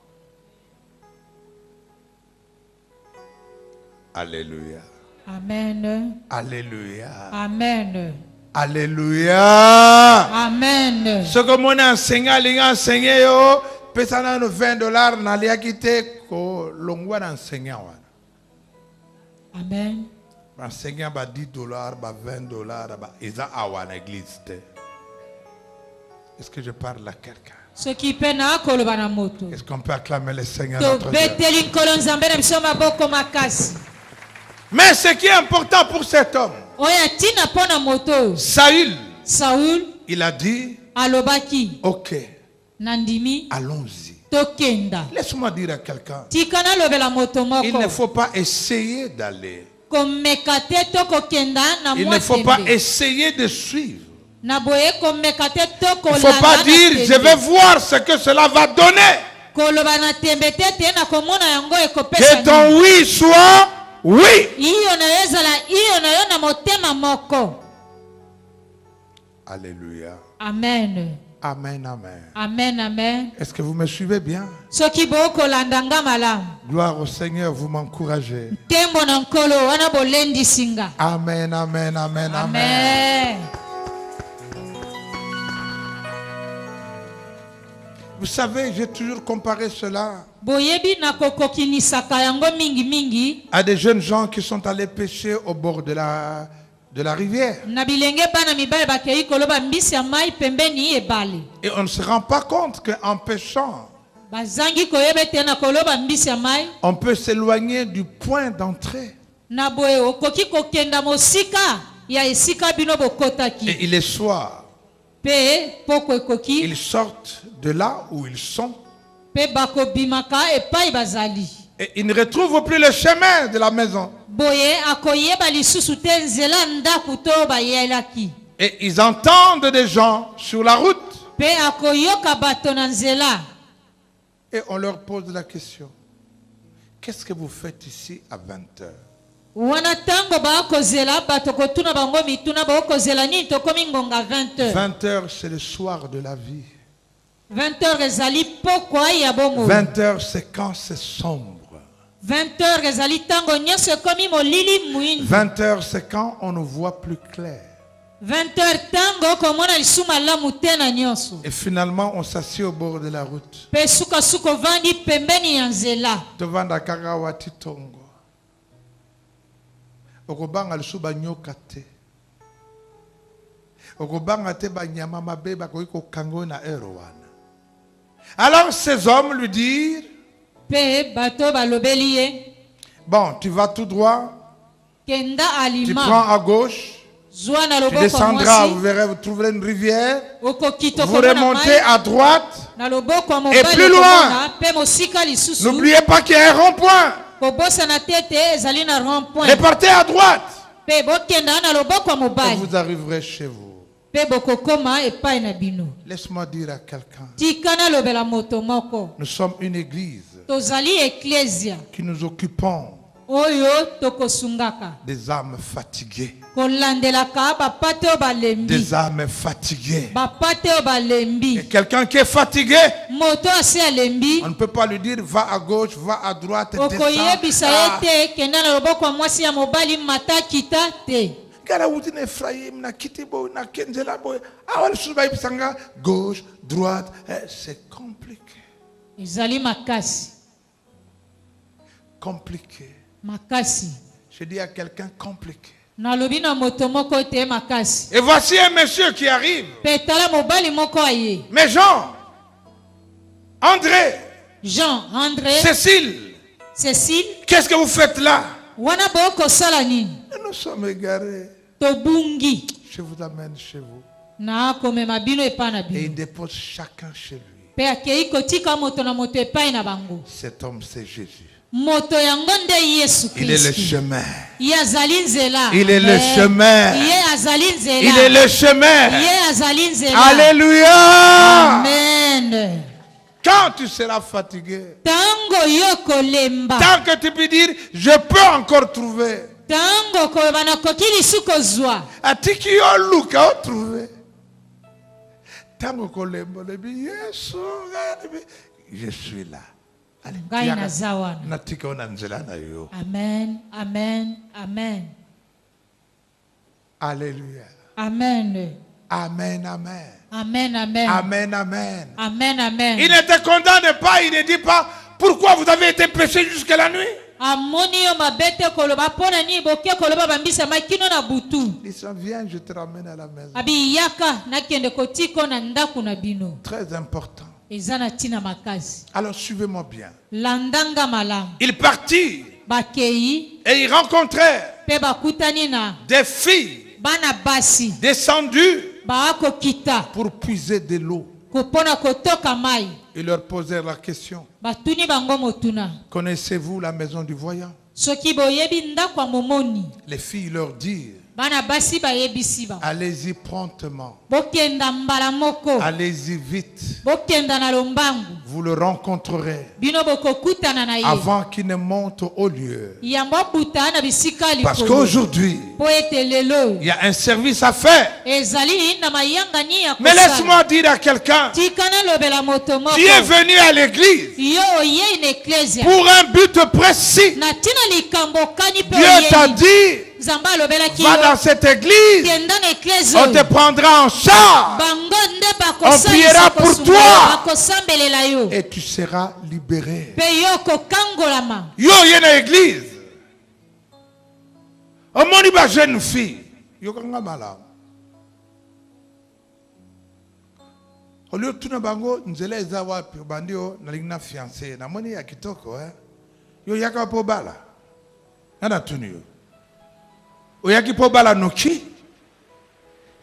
Alléluia. Amen. Alléluia. Amen. Alléluia. Amen. Ce que mon enseignant, l'enseignant yo, pesana no $20 na liakite ko longwa enseignant wana. Amen. Enseignant ba $10, ba $20, ba eza awana église te. Est-ce que je parle à quelqu'un? Ce qui peine à koloba na moto. Est-ce qu'on peut acclamer le Seigneur To notre Dieu? beteli nkolo nzambe na biso maboko makasi. Mais ce qui est important pour cet homme, Oya tina pona moto. Saül, il a dit, alobaki. ok, Nandimi. allons-y. Tokenda. Laisse-moi dire à quelqu'un, Tikana lobela moto moko. il ne faut pas essayer d'aller. Komekate toko kenda na Il mwa ne faut pas tembe. essayer de suivre. Na boye komekate toko Il ne faut pas dire, je vais voir ce que cela va donner. Koloba na tembe tete na komona yango Que ekopesa. ton oui soit oui. Iyo na ezala iyo na yo na motema moko. Alléluia. Amen. Amen, amen. Amen, amen. Est-ce que vous me suivez bien? Soki boko landanga malamu. Gloire au Seigneur, vous m'encouragez. Tembo na nkolo wana bolendi singa. Amen, amen, amen, amen. Amen. Vous savez, j'ai toujours comparé cela Boyebi na kokokinisaka yango mingi mingi. à des jeunes gens qui sont allés pêcher au bord de la rivière. Na bilenge bana mibale bakei koloba mbisi ya mai pembeni ebale. Et on ne se rend pas compte qu'en pêchant, Bazangi koyeba ete na koloba mbisi ya mai. on peut s'éloigner du point d'entrée. Na boye okoki kokenda mosika ya esika bino Et bokotaki. il est soir. Pe poko ekoki. Ils sortent de là où ils sont. Pe bakobimaka epai bazali. Et ils ne retrouvent plus le chemin de la maison. Boye akoyeba lisusu te nzela ndaku to bayelaki. Et ils entendent des gens sur la route. Pe akoyoka bato na nzela. Et on leur pose la question. Qu'est-ce que vous faites ici à 20h? Wana tango bakozela bato kotuna bango mituna bakozela nini tokomi ngonga 20h. 20h, c'est le soir de la vie. 20h ezali pokwa ya bomo. 20h, c'est quand c'est sombre. 20h ezali tango nyonso ekomi molili mwindu. 20h, c'est quand on ne voit plus clair. 20h tango komona lisuma lamu tena nyonso. Et finalement, on s'assied au bord de la route. Pe suka suko vandi pembeni ya nzela. Tovanda kaka wati tongo. Okobanga lisuba nyoka te. Okobanga te banyama mabe bakoki kokango na erowana. Alors ces hommes lui dirent, Pe bato balobeli ye. bon, tu vas tout droit, Kenda tu alima. prends à gauche, Zwa na tu loboko descendras, mwasi. vous verrez, vous trouverez une rivière, Okoki vous tokomona remontez mai. à droite. Na loboko ya Et mobali plus loin. okomona. Pe mosika lisusu. N'oubliez pas qu'il y a un rond-point. Kobosana tete ezali na rond-point. Repartez à droite Pe bokenda na loboko ya et mobali. vous arriverez chez vous. Pe bokokoma epai na bino. Laisse-moi dire à quelqu'un, Tikana lobela moto moko. nous sommes une église Tozali eklesia. qui nous occupons Oyo tokosungaka. des âmes fatiguées. Kolandelaka bapate oyo balembi. Des âmes fatiguées. Bapate oyo Et balembi. quelqu'un qui est fatigué, Moto asi alembi. on ne peut pas lui dire va à gauche, va à droite, descends. Okoyebisa Ah, ye te kenda na loboko ya mwasi ya mobali mata kita te. gara wuti na Ephraim, na Kitibo, na Kenzela boy. Ah, wale suba ibisanga, gauche, droite. C'est compliqué. Ezali makasi. Compliqué. Makasi. Je dis à quelqu'un compliqué. nalobi na moto moko te makasi. Et voici un monsieur qui arrive. Petala mobali moko aye. Mais Jean, André, Jean, André, Cécile, Cécile, qu'est-ce que vous faites là? wana boko sala nini? Nous sommes égarés. Tobungi. Je vous amène chez vous. Na komema bino epa na Et bino. il dépose chacun chez lui. Pe akei kotika moto na moto epai na bango. Cet homme, c'est Jésus. Moto yango nde Yesu Il est le Kristo. chemin. Ye azali nzela. Il est le Amen. chemin. Ye azali nzela. Il est le chemin. Ye azali nzela. Alléluia. Amen. Quand tu seras fatigué, Tango yo kolemba. tant que tu peux dire, je peux encore trouver. Tango koyeba na kokili suko zwa. Atiki yo luka o trouver. Tango kolembo lebi Yesu, je suis là. Allez, Ngai naza wana. natika ona nzela na yo. Amen. Amen. Amen. Alléluia. Amen. Amen, amen. Amen. Amen. Amen, amen. Amen. Amen. Il ne te condamne pas, il ne dit pas pourquoi vous avez été prêché jusqu'à la nuit. Amoni yo mabete koloba pona ni boke koloba bambisa makino na butu. Il dit, viens, je te ramène à la maison. Abi yaka nakende kotiko na ndaku na bino. Très important. Ezana tina makazi. Alors suivez-moi bien. Landanga malam. Il partit Bakei et il rencontrait pe bakutani na des filles bana basi descendues baako kita pour puiser de l'eau. kopona kotoka mai. Ils leur posèrent la question. Batuni bango motuna. Connaissez-vous la maison du voyant? Soki boyebi ndako momoni. Les filles leur dirent, Bana basi bayebisi ba. allez-y promptement. Bokenda mbala moko. Allez-y vite. Bokenda na lombangu. Vous le rencontrerez Bino bokokutana na ye. avant qu'il ne monte au lieu. Yambo buta na bisika Parce likolo. qu'aujourd'hui, Po ete lelo. il y a un service à faire. Ezali na mayanga ni ya Mais kosala. laisse-moi dire à quelqu'un, Tikana lobela moto moko. tu es venu à l'église Yo oye une ecclesia. pour un but précis. Na tina likambo kani pe Dieu t'a oye. dit, Zamba lobela ki va yo. dans cette église, Kenda na ecclesia. on te prendra en charge Bango nde On priera pour toi. bakosambelela yo. et tu seras libéré. Pe yo kokangolama. Yo, il y a une église. Au monde, il y a une jeune fille. Yo, kanga malam. Au lieu de tout le bango, nzela eza wapi bandio na lingna fiancé na moni ya kitoko yo yaka po bala nana tuni yo oyaki po bala noki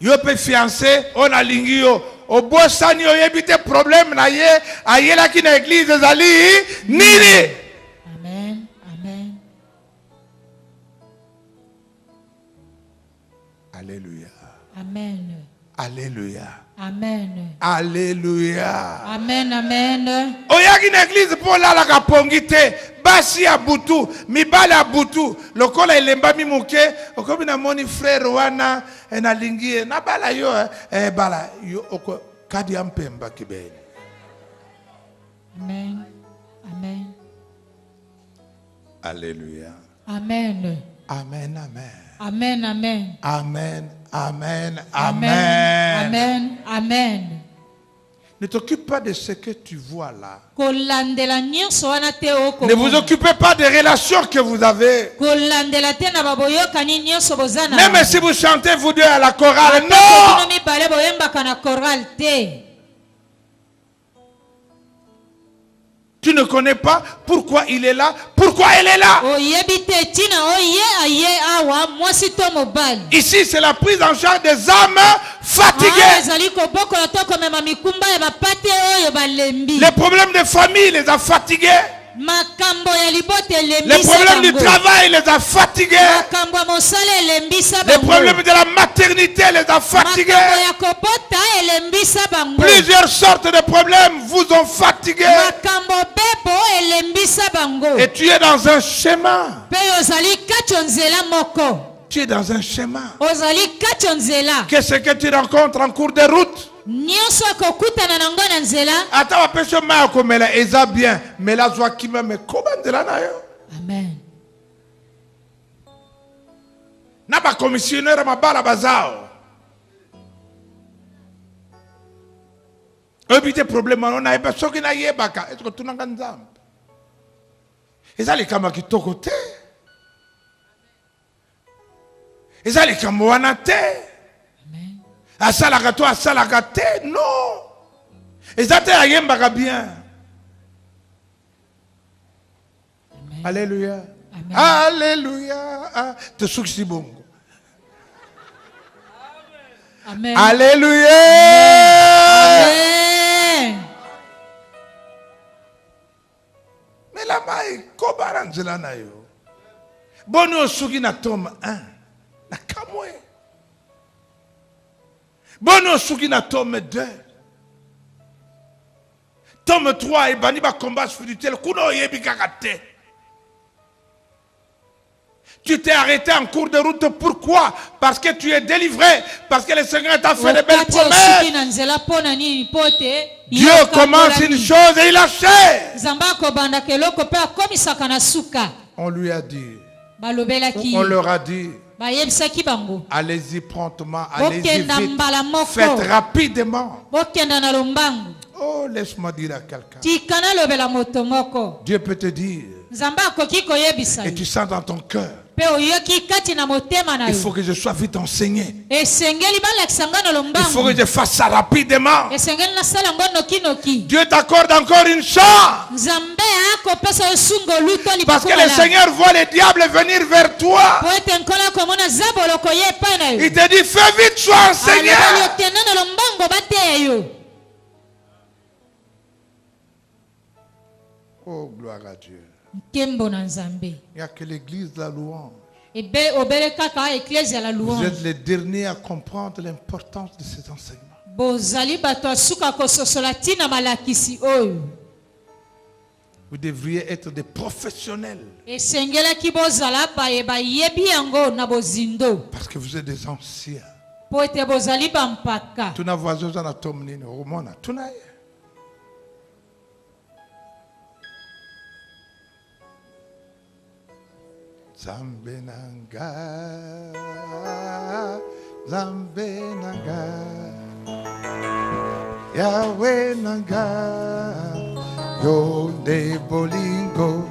yo pe fiancé on a lingi yo obosani yo yebite problème na ye ayela ki na église ezali nini. Amen. Amen. Alléluia. Amen. Alléluia. Amen. Alléluia. Amen. Amen. Oyaki na église po la ka pongi te basi ya butu mibale ya butu lokola elemba mimuke okomi na moni frère wana na lingi na bala yo bala yo oko kadi ya mpemba kibeni. Amen. Amen. Alléluia. Amen. Amen, amen. Amen. Amen. Amen, amen, Amen. amen. Amen. Amen. Ne t'occupe pas de ce que tu vois là. Kolandela nyonso wana te oko. Ne vous occupez pas des relations que vous avez. Kolandela te na baboyokani nyonso bozana. Même si vous chantez vous deux à la chorale, Bino non. mibale boyembaka na choral te. Tu ne connais pas pourquoi il est là, pourquoi elle est là. Oyebi te tina oye aye awa mwasi to mobali. Ici, c'est la prise en charge des âmes fatiguées. Ezali kobokola to komema mikumba ya bapate oyo balembi. Les problèmes de famille les a fatigués. Makambo ya libote elembisa Les problèmes du bango. travail les a fatigués. Makambo ya mosala elembisa Les bango. problèmes de la maternité les a fatigués. Makambo ya kobota elembisa bango. Plusieurs sortes de problèmes vous ont fatigués. Makambo bebo elembisa bango. Et tu es dans un schéma. Pe ozali kacho nzela moko. Tu es dans un schéma. Ozali kacho nzela. Qu'est-ce que tu rencontres en cours de route? Nyonso akokutana nango na nzela. Ata wapesho maya komela eza bien. Mais la zwa kima me koba ndela na yo. Amen. Na ba commissionnaire mabala bazao. Obite problème on a eba soki na yebaka. Est-ce que tu n'as nzambe? Eza le kama kitoko te. Eza likambo wana te. Asalaka to asalaka te. Non. Eza te ayembaka bien. Alléluia. Amen. Alléluia. Ah, te souci bongo. Amen. Alléluia. Amen. Mais la maille, kobara nzela na yo. Boni osuki na tome 1. Na kamwe. Boni osuki na tome 2. Tome 3, ebani ba combat spirituel. Kuno yebi kaka te. Tu t'es arrêté en cours de route. Pourquoi? Parce que tu es délivré. Parce que le Seigneur t'a fait de belles promesses. Dieu commence une chose et il achève. On lui a dit. On leur a dit. Allez-y promptement. Allez-y vite. Faites rapidement. Oh, laisse-moi dire à quelqu'un. Dieu peut te dire. Et tu sens dans ton cœur. Il faut que je sois vite enseigné. Il faut que je fasse ça rapidement. Dieu t'accorde encore une chance. Parce que le Seigneur voit les diables venir vers toi. Il te dit, fais vite, sois enseigné. Oh, gloire à Dieu. Il n'y a que l'église de la louange. Vous êtes les derniers à comprendre l'importance de ces enseignements. Vous devriez être des professionnels. Parce que vous êtes des anciens. Tu n'as pas besoin d'atomer au monde. Tu n'as rien. Zambe nanga, Zambe nanga, Yahweh nanga, Yonde bolingo,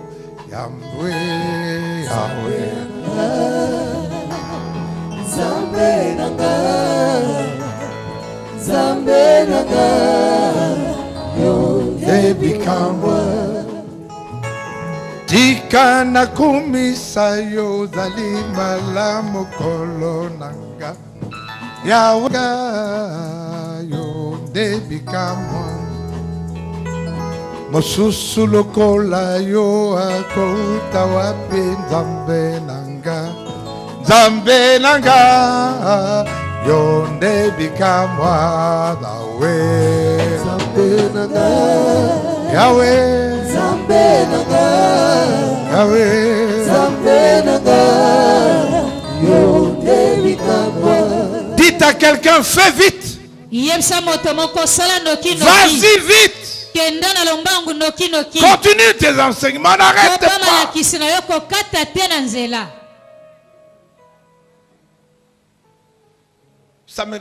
Yahweh, Yahweh, Zambe nanga, Zambe nanga, Yonde bikamwa. Tikana kumisa yo zali malamu kolonanga Yawaga yo debikamwa Mosusu lokola yo akouta wapi Nzambe nanga Nzambe nanga yo debikamwa Yahweh Zambe nanga, Yahweh Zambe nanga, Yahweh Zambe nanga, Yonde bikamwa. Dites à quelqu'un, fais vite. Vas-y vite. Continue tes enseignements, n'arrête pas. Ça me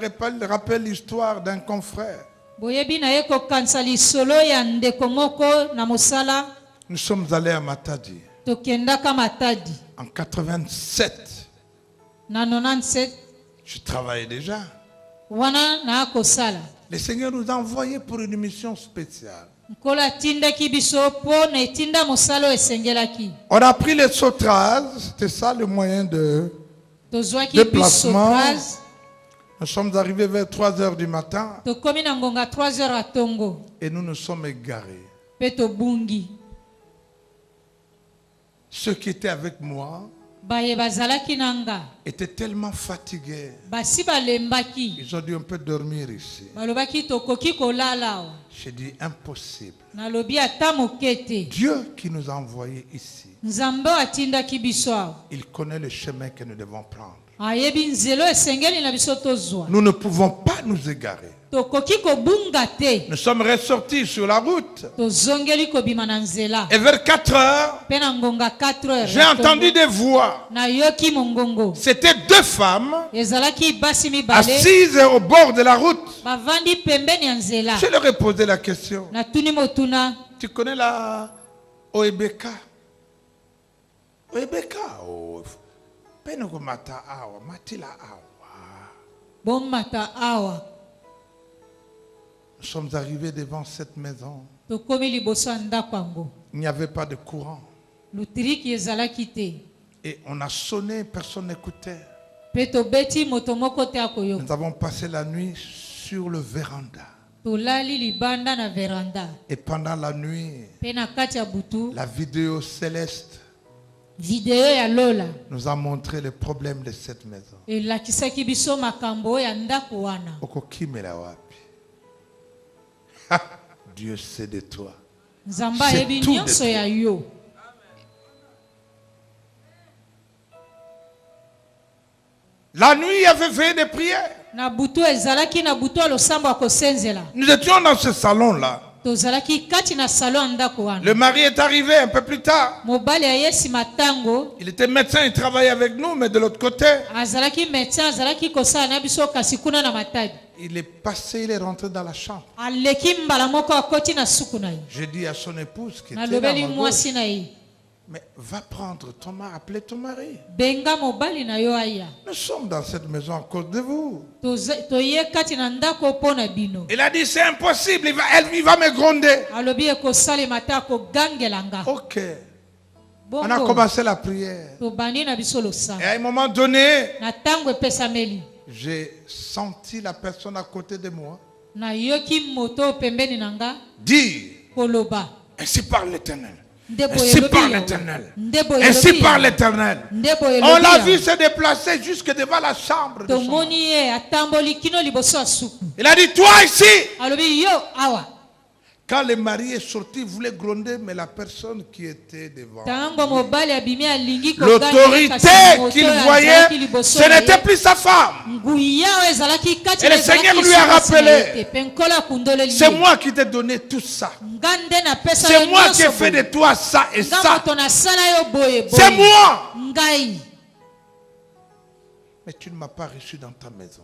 rappelle l'histoire d'un confrère. Nous sommes allés à Matadi en 87. Je travaillais déjà. Le Seigneur nous a envoyés pour une mission spéciale. On a pris les Sotras, c'était ça le moyen de déplacement. Nous sommes arrivés vers 3 h du matin et nous nous sommes égarés. Ceux qui étaient avec moi étaient tellement fatigués. Ils ont dit on peut dormir ici. J'ai dit impossible. Dieu qui nous a envoyés ici, il connaît le chemin que nous devons prendre. Nous ne pouvons pas nous égarer. Nous sommes ressortis sur la route. Et vers 4 h, j'ai entendu des voix. C'était 2 femmes assises au bord de la route. Je leur ai posé la question. Tu connais la Oebeka? Oebeka, oh. Penoko mata awa, matila awa. Bon mata awa. Nous sommes arrivés devant cette maison. Tokomi liboso ndako yango. Il n'y avait pas de courant. Lutriki ezalaki te. Et on a sonné, personne n'écoutait. Pe tobeti moto moko te akoyoka. Nous avons passé la nuit sur le véranda. Tolali libanda na veranda. Et pendant la nuit, Pe na kati ya butu. la vidéo céleste Video ya Lola. nous a montré les problèmes de cette maison. Elakisaki biso makambo ya ndako wana. Okokimela wapi. Dieu sait de toi. Nzamba C'est yebi tout de nyonso toi. ya yo. La nuit, il y avait veillé de prière. Na butu ezalaki na butu alosambo akosenzela. Nous étions dans ce salon-là. Tozalaki kati na salon ya ndako wana. Le mari est arrivé un peu plus tard. Mobali aye nsima ntango. Il était médecin, il travaillait avec nous, mais de l'autre côté, Azalaki médecin, azalaki kosala na biso kasi kuna na matadi. il est passé, il est rentré dans la chambre. Aleki mbala moko akoti na suku na ye. J'ai dit à son épouse qui était là, Nalobeli à ma gauche, mwasi na ye. mais va prendre ton mari, appelez ton mari. Benga mobali na yo aya. Nous sommes dans cette maison à cause de vous. Toye kati na ndako mpo na bino. Il a dit, c'est impossible, il va me gronder. Alobi ekosalema te akogangela nga. Ok. On a commencé la prière. Tobandi na biso Et losambo. à un moment donné, Na ntango epesameli. j'ai senti la personne à côté de moi Nayoki moto pembeni na nga dire, koloba. ainsi parle l'Éternel. Ndebo Ainsi elobi parle yawe. l'Éternel. Ndebo Ainsi elobi parle yawe. l'Éternel. Ndebo On elobi l'a yawe. vu se déplacer jusque devant la chambre de son mari. Tomoni ye atamboli kino liboso ya suku. Il a dit, toi ici. Alobi yo awa. Quand le mari est sorti, il voulait gronder, mais la personne qui était devant, Tango mobali abimi alingi l'autorité qu'il voyait, ce n'était plus sa femme. Et le Seigneur lui a rappelé, c'est moi qui t'ai donné tout ça. C'est moi qui ai fait de toi ça et ça. C'est moi. Mais tu ne m'as pas reçu dans ta maison.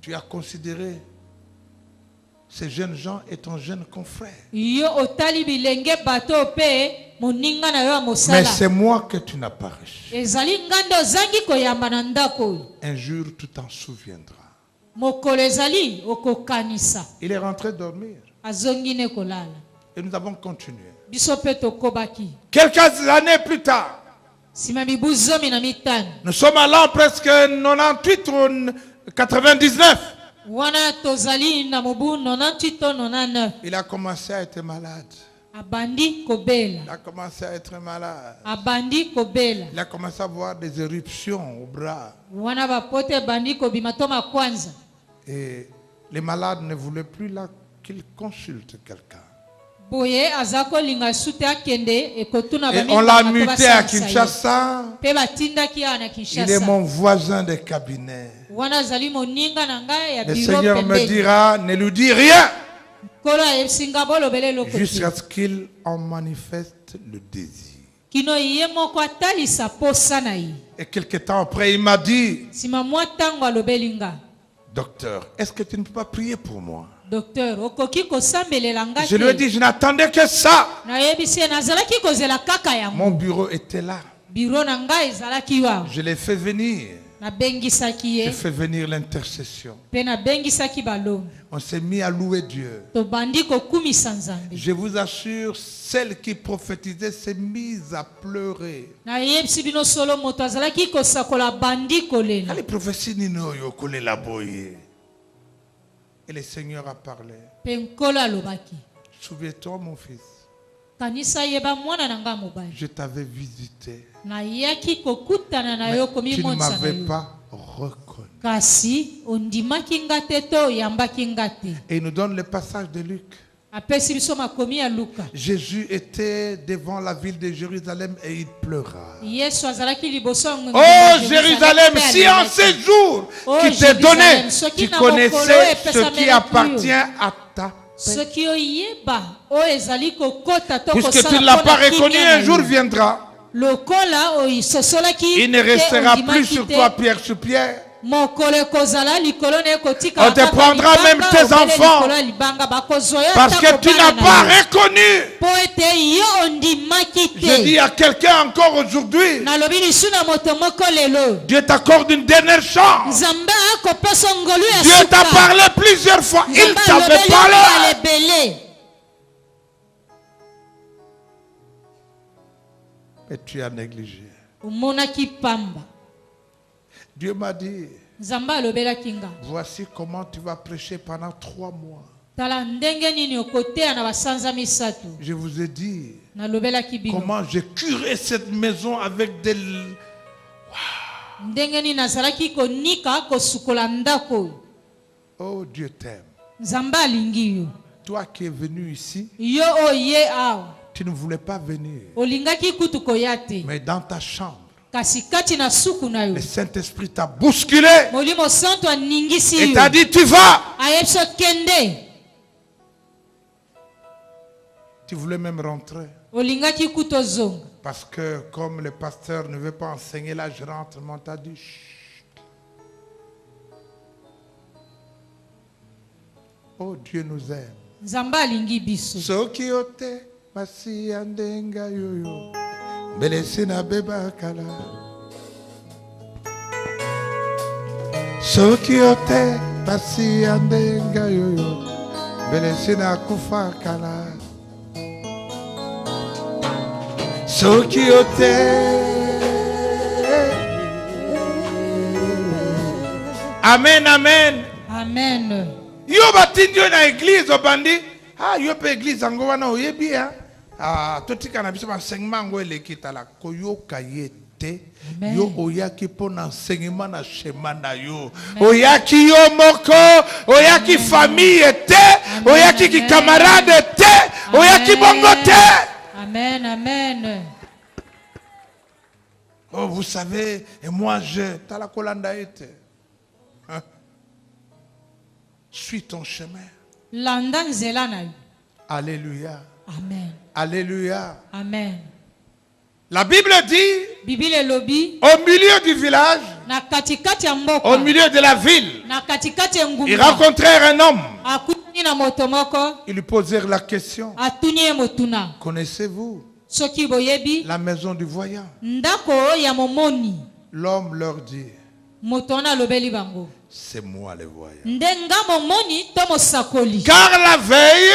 Tu as considéré ces jeunes gens et ton jeune confrère. Mais c'est moi que tu n'as pas reçu. Un jour, tu t'en souviendras. Il est rentré dormir. Et nous avons continué. Quelques années plus tard, nous sommes à l'an presque 98 ou 99. Il a commencé à être malade. Il a commencé à être malade. Il a commencé à avoir des éruptions au bras. Et les malades ne voulaient plus là qu'il consulte quelqu'un. Et on l'a muté à Kinshasa. Il est mon voisin de cabinet. Le Seigneur me dira, ne lui dis rien. Jusqu'à ce qu'il en manifeste le désir. Et quelque temps après, il m'a dit, docteur, est-ce que tu ne peux pas prier pour moi? Je lui ai dit, je n'attendais que ça. Mon bureau était là. Je l'ai fait venir. J'ai fait venir l'intercession. On s'est mis à louer Dieu. Je vous assure, celle qui prophétisait s'est mise à pleurer. Les prophéties n'inoyo kole la boye. Et le Seigneur a parlé. Souviens-toi, mon fils. Je t'avais visité. Mais tu ne m'avais pas reconnu. Et il nous donne le passage de Luc. Jésus était devant la ville de Jérusalem et il pleura. Oh Jérusalem, si en ces jours qui t'est donné, tu connaissais ce qui appartient à ta paix. Puisque tu ne l'as pas reconnu, un jour viendra. Il ne restera plus sur toi pierre sur pierre. On te prendra même tes enfants parce que tu n'as pas reconnu. Je dis à quelqu'un encore aujourd'hui, Dieu t'accorde une dernière chance. Dieu t'a parlé plusieurs fois. Il t'avait parlé. Mais tu as négligé. Dieu m'a dit, voici comment tu vas prêcher pendant 3 mois. Je vous ai dit comment j'ai curé cette maison avec des... Oh, Dieu t'aime. Toi qui es venu ici, tu ne voulais pas venir. Mais dans ta chambre, le Saint-Esprit t'a bousculé et t'a dit tu vas. Tu voulais même rentrer. Parce que comme le pasteur ne veut pas enseigner là, je rentre, mais on t'a dit chut. Oh, Dieu nous aime. Soki ote basi andenga yoyo belesi na beba kala. Soki ote basi andenga yoyo belesi na kufa kala. Soki ote. Amen, amen. Amen. Yo batindio na église obandi. Ah, yo pe église ango wana oyebi ha. Ah, totika na biso enseignement ngo elekita la koyoka yete. Yo oyaki pona enseignement na schéma na yo. Oyaki yo moko, oyaki famille te, oyaki ki camarade te, oyaki bongo te. Amen, amen. Oh, vous savez, et moi je tala kolanda ete. Suis ton chemin. Alléluia. Amen. Alléluia. Amen. La Bible dit, au milieu du village, au milieu de la ville, ils rencontrèrent un homme. Ils lui posèrent la question, connaissez-vous la maison du voyant? L'homme leur dit, c'est moi le voyant. Car la veille,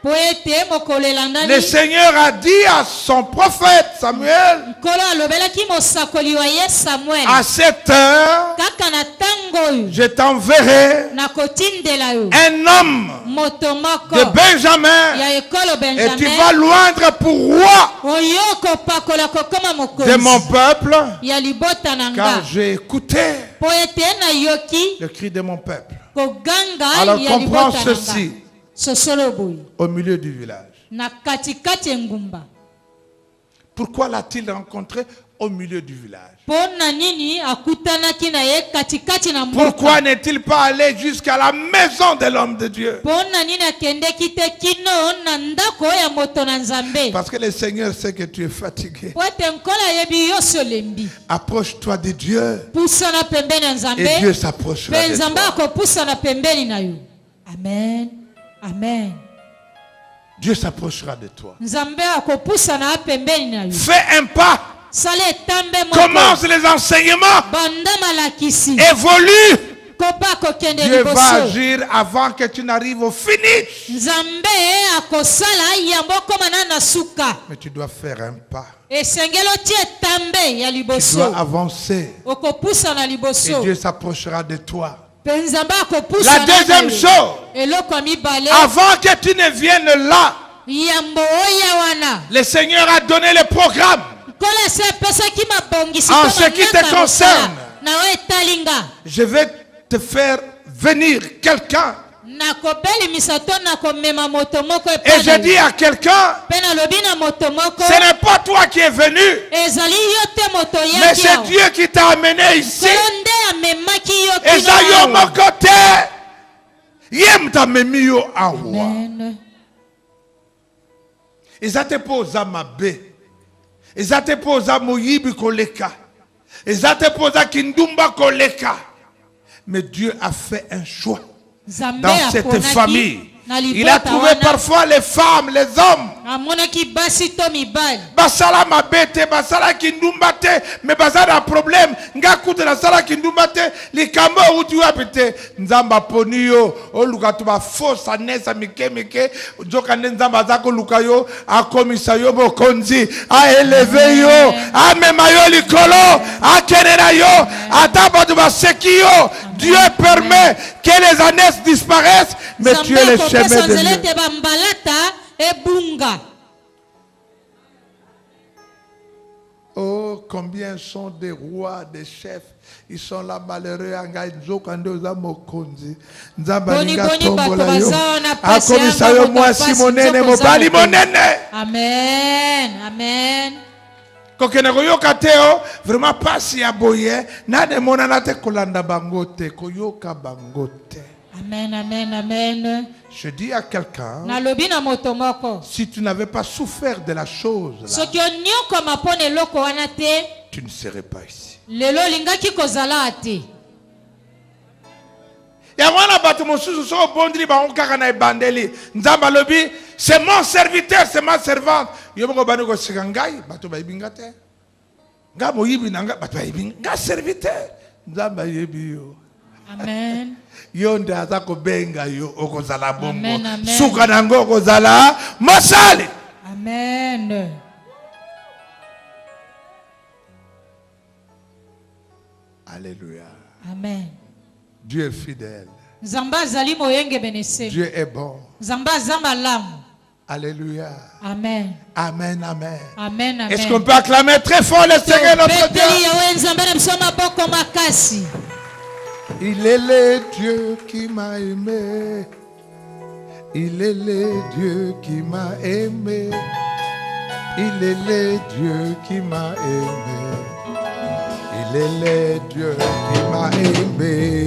le Seigneur a dit à son prophète Samuel, à cette heure, je t'enverrai un homme de Benjamin et tu vas loindre pour roi de mon peuple, car j'ai écouté le cri de mon peuple. Alors comprends ceci. Au milieu du village. Pourquoi l'a-t-il rencontré au milieu du village? Pourquoi n'est-il pas allé jusqu'à la maison de l'homme de Dieu? Parce que le Seigneur sait que tu es fatigué. Approche-toi de Dieu et Dieu s'approchera de toi. Amen. Amen. Dieu s'approchera de toi. Fais un pas. Commence les enseignements. Évolue. Dieu va agir avant que tu n'arrives au finish. Mais tu dois faire un pas. Tu dois avancer. Et Dieu s'approchera de toi. La deuxième chose, avant que tu ne viennes là, le Seigneur a donné le programme. En ce qui te concerne, je vais te faire venir quelqu'un. Et je dis à quelqu'un, ce n'est pas toi qui es venu, mais c'est Dieu qui t'a amené ici. Et ça y est mon côté. Yem ta memi yo awa. Et ça te pose à ma bé. Et ça te pose à moyibi koleka. Et ça te pose à kindumba koleka. Mais Dieu a fait un choix Nzambe dans cette aponaki famille. na Il a libota trouvé wana, parfois les femmes, les hommes. amonaki basi to mibali Basala mabete, basala kindumba te, mais basala problème. Nga kuta na sala kindumba te, likambo uti wapete. Nzamba poni yo, o luka tuba fosa nesa mike, joka nzamba zako luka yo, a komisa yo bokonzi, a élevé yo, a mema yo likolo, a kenera yo, a taba tuba seki yo. Dieu permet que les années disparaissent, mais tu es le chemin de Dieu. Oh, combien sont des rois, des chefs. Ils sont là malheureux. Amen, amen. Vraiment pas si aboye. Nade monana te kolanda bangote, koyoka bangote. Amen, amen, amen. Je dis à quelqu'un, si tu n'avais pas souffert de la chose là, tu ne serais pas ici. C'est mon serviteur, c'est ma servante. Amen. Yonde azako benga yo okozala bongo suka nango okozala mosali. Amen. Alléluia. Amen. Dieu est fidèle. Dieu est bon. Alléluia. Amen. Amen, amen. Amen, amen. Est-ce qu'on peut acclamer très fort le Seigneur notre Dieu? Il est le Dieu qui m'a aimé. Il est le Dieu qui m'a aimé. Il est le Dieu qui m'a aimé. Il est le Dieu qui m'a aimé.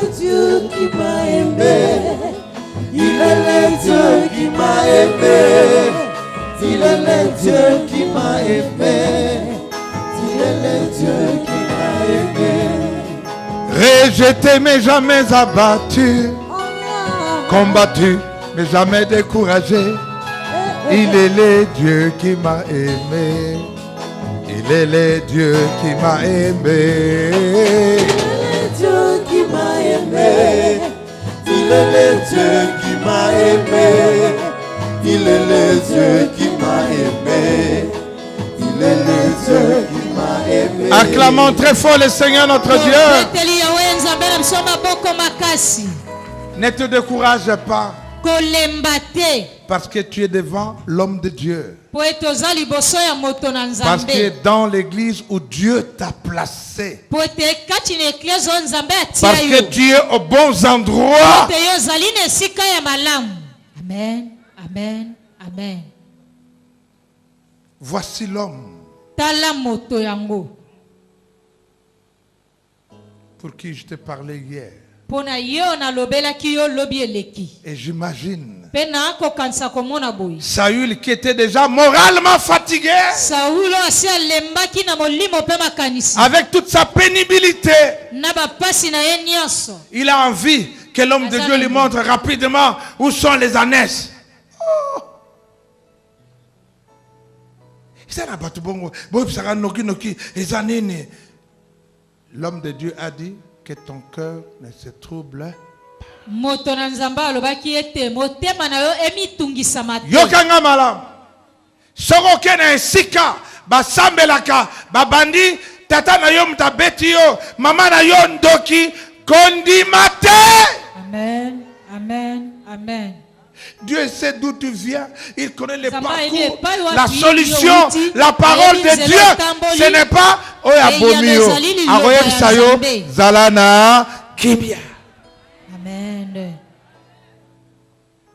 Le Dieu qui m'a aimé. Il est le Dieu qui m'a aimé. Il est le Dieu qui m'a aimé. Il est le Dieu qui m'a aimé. Rejeté mais jamais abattu, combattu mais jamais découragé. Il est le Dieu qui m'a aimé. Il est le Dieu qui m'a aimé. Il est le Dieu qui m'a aimé. Il est le Dieu qui m'a aimé. Il est le Dieu qui m'a aimé. Il est le Dieu qui m'a aimé. Acclamons très fort le Seigneur notre Dieu. Ne te décourage pas. Parce que tu es devant l'homme de Dieu. Parce que tu es dans l'église où Dieu t'a placé. Parce que tu es aux bons endroits. Amen, amen, amen. Voici l'homme pour qui je t'ai parlé hier. Et j'imagine Saül qui était déjà moralement fatigué, avec toute sa pénibilité, il a envie que l'homme de Dieu lui montre rapidement où sont les ânesses. L'homme de Dieu a dit que ton cœur ne se trouble pas. Yokanga malam. Soko kena esika basambelaka babandi tata na yo mtabeti yo mama na yo ndoki kondimate. Amen, amen, amen. Dieu sait d'où tu viens, il connaît les parcours, la solution, la parole de Dieu. Ce n'est pas Oyabomio, Aroyem Sayo, Zalana, Kimia. Amen.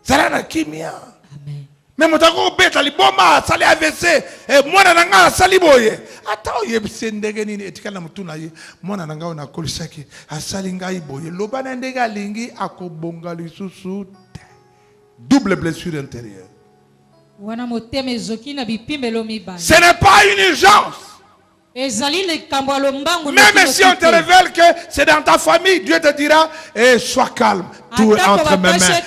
Zalana Kimia. Amen. Mais motako beta liboma sali AVC e mwana nanga sali boye. Ata oyebise ndege nini etikala mutuna ye mwana nanga ona kolisaki asali ngai boye lobana ndega lingi akobonga lisusu. Double blessure intérieure. Ce n'est pas une urgence. Même si on te révèle que c'est dans ta famille, Dieu te dira, sois calme, tout est entre mes mains.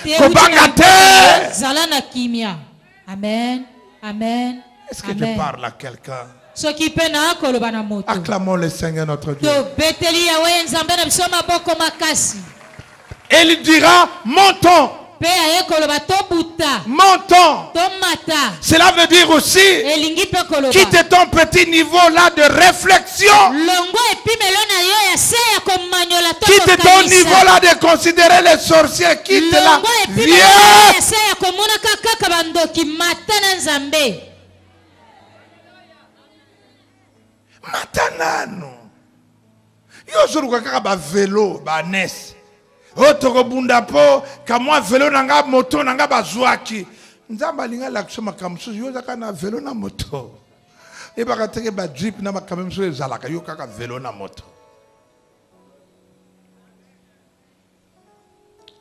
Amen. Amen. Est-ce que je parle à quelqu'un? Ce qui peine à acclamons le Seigneur notre Dieu. Et il dira, montons. Montons. Cela veut dire aussi, quitte ton petit niveau là de réflexion. Quitte ton niveau là de considérer les sorciers. Quitte là. Viens. Matanano. Yo zuru kaka ba vélo ba nes. Otoko bunda po kamwa vélo nanga moto nanga bazwaki. Nzamba linga la kusoma kamsu yo zaka na vélo na moto. E baka teke ba jeep na makamem so ezalaka yo kaka vélo na moto.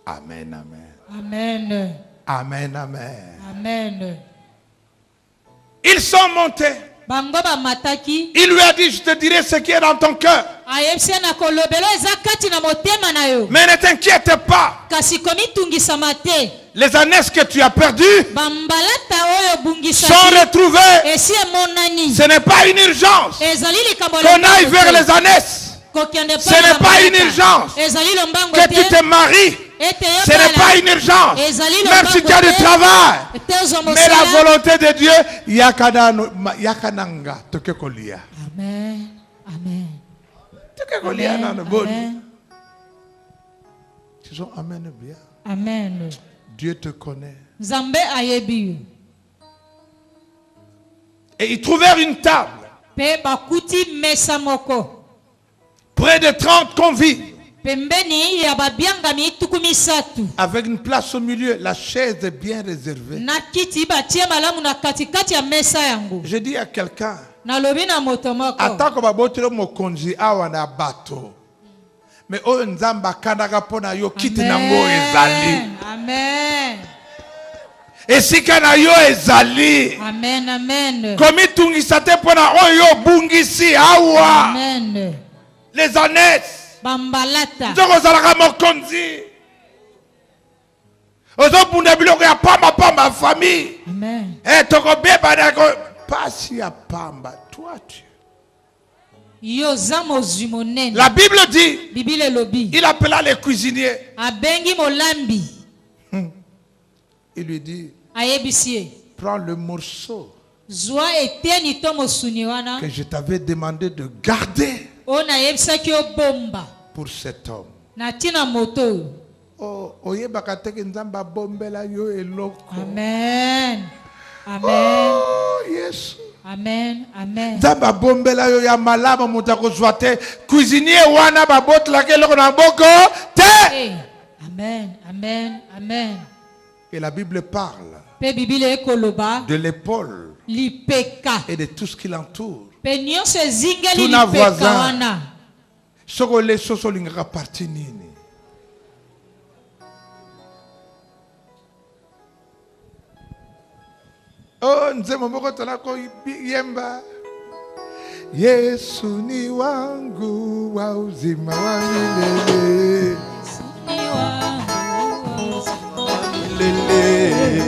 Amen, amen. Amen. Amen, amen. Amen. Ils sont montés. Il lui a dit, je te dirai ce qui est dans ton cœur. Mais ne t'inquiète pas. Les années que tu as perdues sont retrouvées. Ce n'est pas une urgence qu'on aille vers les années. Ce n'est pas une urgence que tu te maries. Ce n'est pas une urgence. Même si tu as du travail. Mais la volonté de Dieu, yakananga tokekolia. Amen. Amen. Tokekolia na bon. Tu dis amen bien. Amen. Dieu te connaît. Zambé ayebi. Et ils trouvèrent une table. Pe bakuti mesamoko. Près de 30 convives. Avec une place au milieu, la chaise est bien réservée. Je dis à quelqu'un, attends que je me conduise à un bateau. Mais on nzamba kanaka pona yo kiti nango ezali. Amen. Et si kana yo ezali. Amen, amen. Komi tungisate pona oyo bungisi awa. Amen. Les années. Bambalata. Nzoko mokonzi. Ozo bunda biloko ya pamba famille. Amen. Toko beba na ko pasi ya pamba toi tu. La Bible dit, il appela les cuisiniers. Il lui dit, prends le morceau que je t'avais demandé de garder pour cet homme. Oh, amen. Amen. Oh, yes. Amen. Amen. Zamba bombela yo ya malama mutako zwate cuisinier wana babot la ke loko na boko te. Amen. Amen. Amen. Et la Bible parle de l'épaule et de tout ce qui l'entoure. Tout na voisin. Soko le soso linga parti nini. Oh, nzema mboko talako yemba. Yesu ni wangu wa uzima wa milele.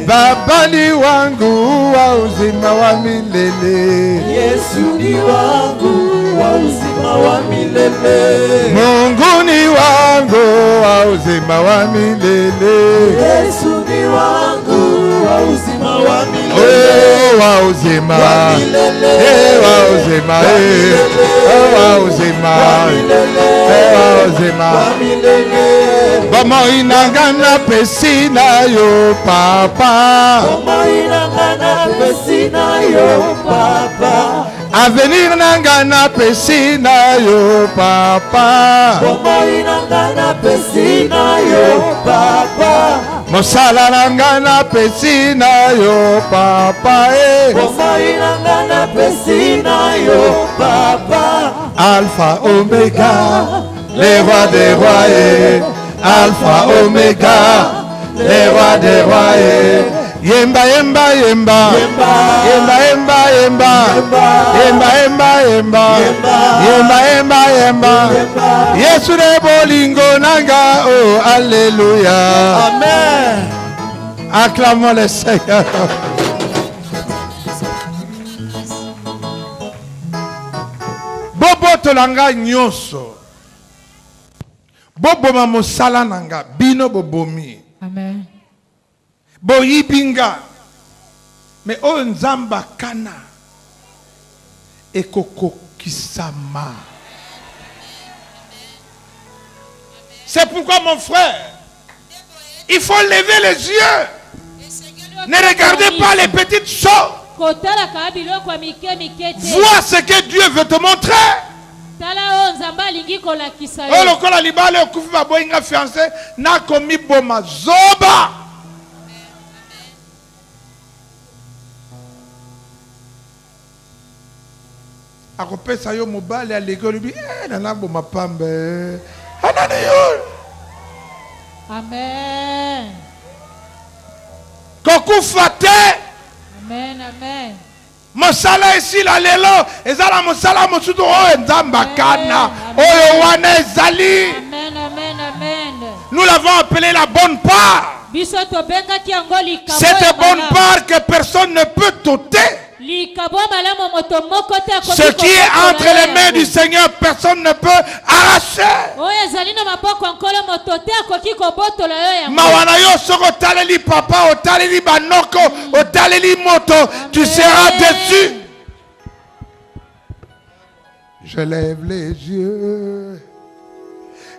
Baba ni wangu wa uzima wa milele. Yesu ni wangu wa uzima wa milele. Mungu ni wangu wa uzima wa milele. Yesu ni wangu wa uzima wa milele. Oh, wa uzima wa milele. Wa uzima wa uzima wa uzima wa milele. Bama inangana pesina yo papa. Bama inangana pesina yo papa. Avenir nangana pesina yo papa. Bama inangana pesina yo papa. Mosala nangana pesina yo papa. Bama inangana pesina yo papa. Alpha Omega, les rois des rois. Alpha Omega, les rois des rois. Yemba, yemba, yemba. Yemba, yemba, yemba. Yemba, yemba, yemba. Yemba, yemba, yemba. Yesu de bolingo nanga. Oh, alléluia. Amen. Acclamons le Seigneur. Bobo tolanga nyoso. Bobo mamosala nanga. Bino bobomi. Amen. Boyibinga. Mais o nzamba kana. Ekoko kisama. C'est pourquoi mon frère, il faut lever les yeux. Ne regardez pas les petites choses. Vois ce que Dieu veut te montrer. Oh, le kola libale au kufi baboinga fiancé na komi boma zoba. Akopesa yo mobile ya l'école bi nana boma pambe. Anani yo. Amen. Kokufa te. Amen, amen. Mosala ici la lelo ezala mosala mosudo o nzamba kana oyo wana ezali. Amen, amen, amen. Nous l'avons appelé la bonne part. Cette bonne part que personne ne peut t'ôter. Ce qui est entre les mains du Seigneur, personne ne peut arracher. Mawana yo soko taleli papa, o taleli banoko, o taleli moto, tu seras déçu. Je lève les yeux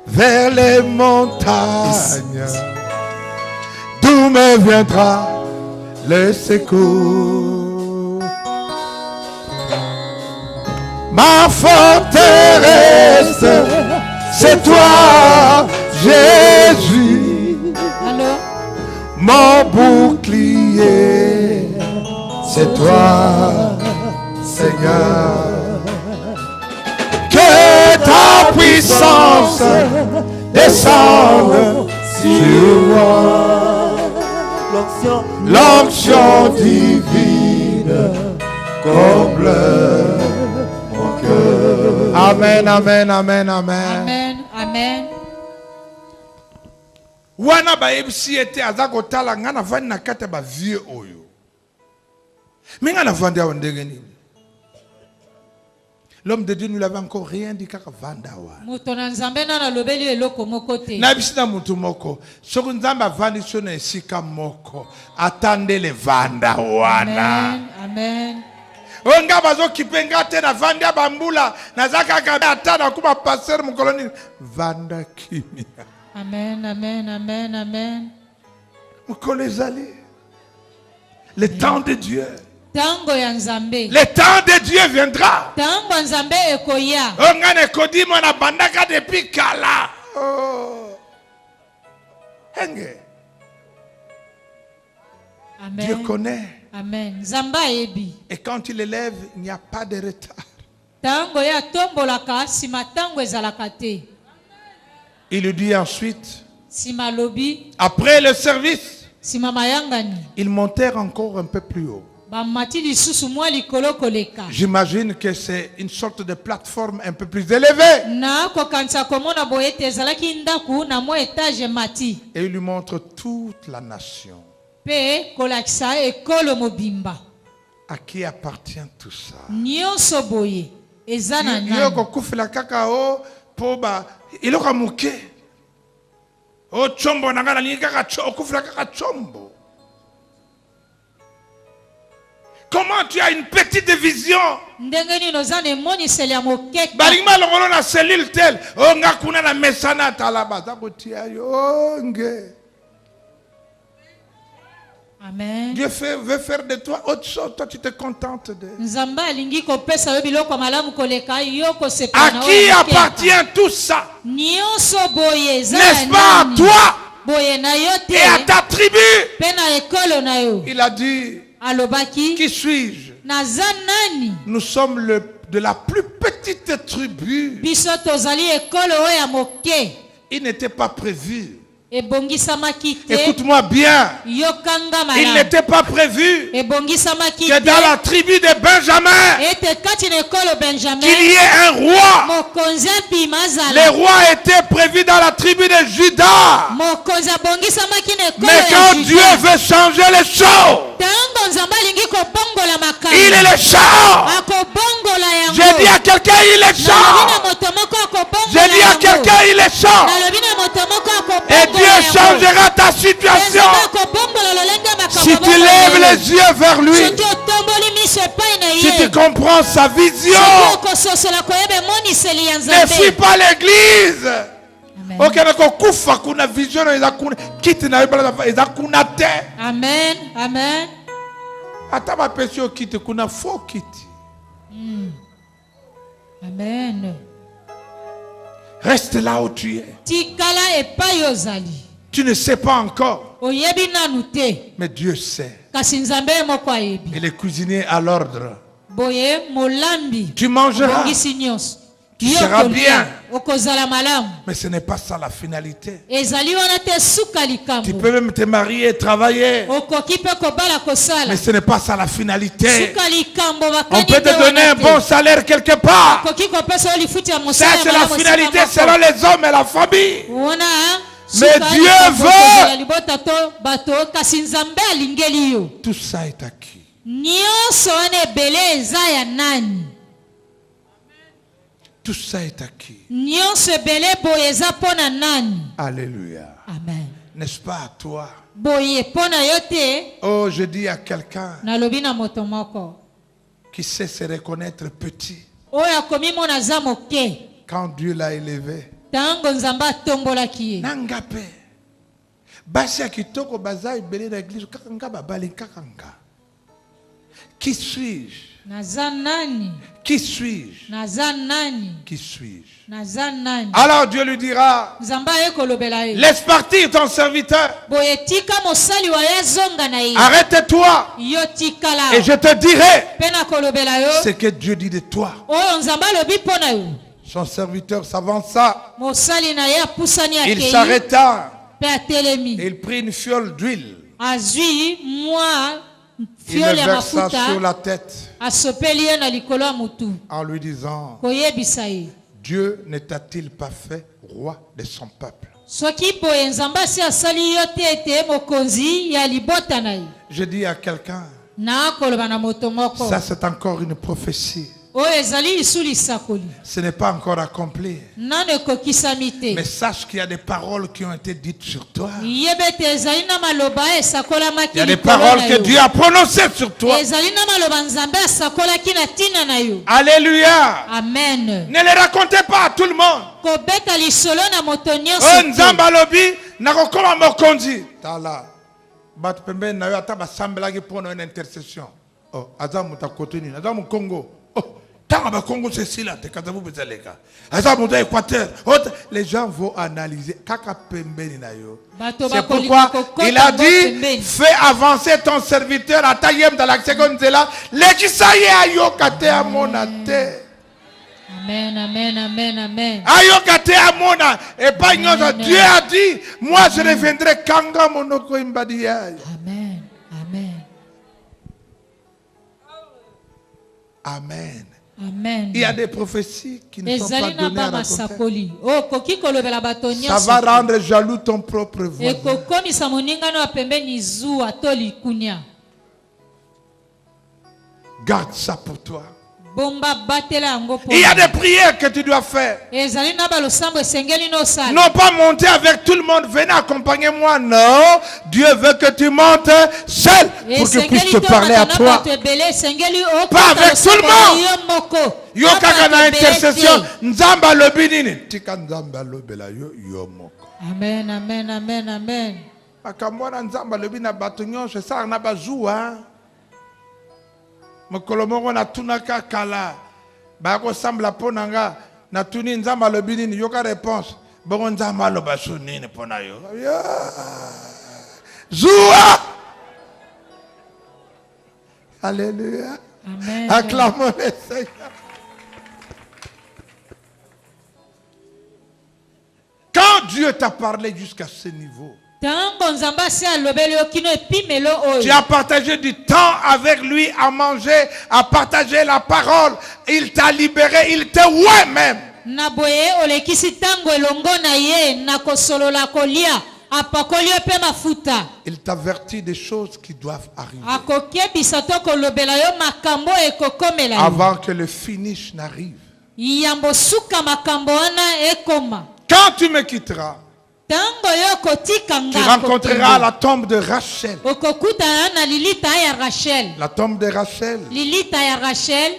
vers les montagnes, d'où me viendra le secours. Ma forteresse, c'est toi, Jésus. Allô? Mon bouclier, c'est toi, Seigneur. Que ta puissance descende sur moi. L'onction divine comble mon cœur. Amen, amen, amen, amen. Amen, amen. Wana ba ebisi ete azako tala ngana vani na kata ba vieux oyo. Minga na vandi awo ndenge nini? L'homme de Dieu ne lui avait encore rien dit kaka vanda wa. Mutona nzambe na na lobeli eloko moko te. Na bisina mutu moko. Soko nzamba vandi sona esika moko. Attendez vanda wana. Amen, amen. Onga bazo kipenga te na vandi abambula. Na zaka kaka atana kuma passer mukoloni. Vanda kimia. Amen, amen, amen, amen. Le temps de Dieu. Tango ya nzambe. Le temps de Dieu viendra. Tango nzambe ekoya. Ongane kodimo na bandaka depuis kala. Oh. Henge. Amen. Dieu connaît. Amen. Nzamba ebi. Et quand il élève, il n'y a pas de retard. Tango ya tombolaka sima tango ezalaka te. Il lui dit ensuite, Simalobi, après le service, ils montèrent encore un peu plus haut. J'imagine que c'est une sorte de plateforme un peu plus élevée. Et il lui montre toute la nation. À qui appartient tout ça? Il aura moqué. Oh, chombo nangana kaka okufla kaka chombo. Comment tu as une petite vision? Balingma longolo na cellule tel. Oh nga kuna na mesana talaba zakotia yo nge. Amen. Dieu veut faire de toi autre chose. Toi, tu te contentes de. À qui appartient tout ça? N'est-ce pas à toi et à ta tribu? Il a dit, qui suis-je? Nous sommes de la plus petite tribu. Il n'était pas prévu Écoute-moi bien. Il n'était pas prévu que dans la tribu de Benjamin, qu'il y ait un roi. Les rois étaient prévus dans la tribu de Juda. Mais quand Dieu veut changer les choses, il est le chant. J'ai dit à quelqu'un, il est chant. J'ai dit à quelqu'un, il est chant. Et Dieu changera ta situation si tu lèves les yeux vers lui, si tu comprends sa vision. Ne fuis pas l'église. Amen. Amen. Amen. Reste là où tu es. Tu ne sais pas encore. Mais Dieu sait. Et le cuisinier à l'ordre. Tu mangeras. Tu seras bien. Mais ce n'est pas ça la finalité. Tu peux même te marier et travailler. Mais ce n'est pas ça la finalité. On peut te donner un bon salaire quelque part. Ça c'est la finalité selon les hommes et la famille. Mais Dieu veut. Tout ça est acquis. Tout ça est acquis. Alléluia. Amen. N'est-ce pas à toi? Oh, je dis à quelqu'un qui sait se reconnaître petit. Quand Dieu l'a élevé. Nangape. Basia kitoko bazai belé l'église kakanga babali kakanga. Qui suis-je? Qui suis-je? Qui suis-je? Alors Dieu lui dira, laisse partir ton serviteur. Arrête-toi. Et je te dirai ce que Dieu dit de toi. Son serviteur s'avança. Il s'arrêta. Il prit une fiole d'huile. Il le versa sur la tête en lui disant, Dieu ne t'a-t-il pas fait roi de son peuple? Je dis à quelqu'un, ça c'est encore une prophétie. Ce n'est pas encore accompli. Mais sache qu'il y a des paroles qui ont été dites sur toi. Il y a des paroles que Dieu a prononcées sur toi. Alléluia. Amen. Ne les racontez pas à tout le monde. Oh, Nzamba lobi, nakokoma mokonzi. Tala. Bat pembe na yo ata basambelaki pour une intercession. Oh, azamu ta kotuni, azamu Congo. Oh. Les gens vont analyser. C'est pourquoi il a dit, fais avancer ton serviteur à Tayem dans la seconde zéla. Amen, amen, amen, amen. Et pas Dieu a dit, moi je reviendrai kanga monoko imbadiya. Amen, amen. Amen. Amen. Il y a des prophéties qui ne sont pas données à raconter. Ça va rendre jaloux ton propre voisin. Garde ça pour toi. Il y a des prières que tu dois faire. Non pas monter avec tout le monde. Venez accompagner moi. Non. Dieu veut que tu montes seul pour qu'il puisse te parler à toi. Pas avec tout le monde. Yoka na intercession. Nzamba lobinini. Tika nzamba lobela yo moko. Amen, amen, amen, amen. Akamwana nzamba lobina batonyo. C'est ça na bazua. Mokolomongo na tunaka kala bako sambla ponanga na tuni nzamba lobini ni yoka réponse bongo nzamba lobasu nini pona yo Zoua. Alléluia. Amen. Acclamons le Seigneur. Quand Dieu t'a parlé jusqu'à ce niveau, Tango nzamba se alobeli yo kino epimelo oyo. tu as partagé du temps avec lui à manger, à partager la parole. Il t'a libéré, il t'a ouais même. Na boye olekisi tango elongo na ye na kosolola kolia apakoli yo pe mafuta. Il t'avertit des choses qui doivent arriver Akokebisa to kolobela yo makambo ekokomela yo. avant que le finish n'arrive. Yambo suka makambo wana ekoma. Quand tu me quitteras, Tango yo kotika tu nga rencontreras la tombe de Rachel. okokuta na lilita ya Rachel. La tombe de Rachel, Lilita ya Rachel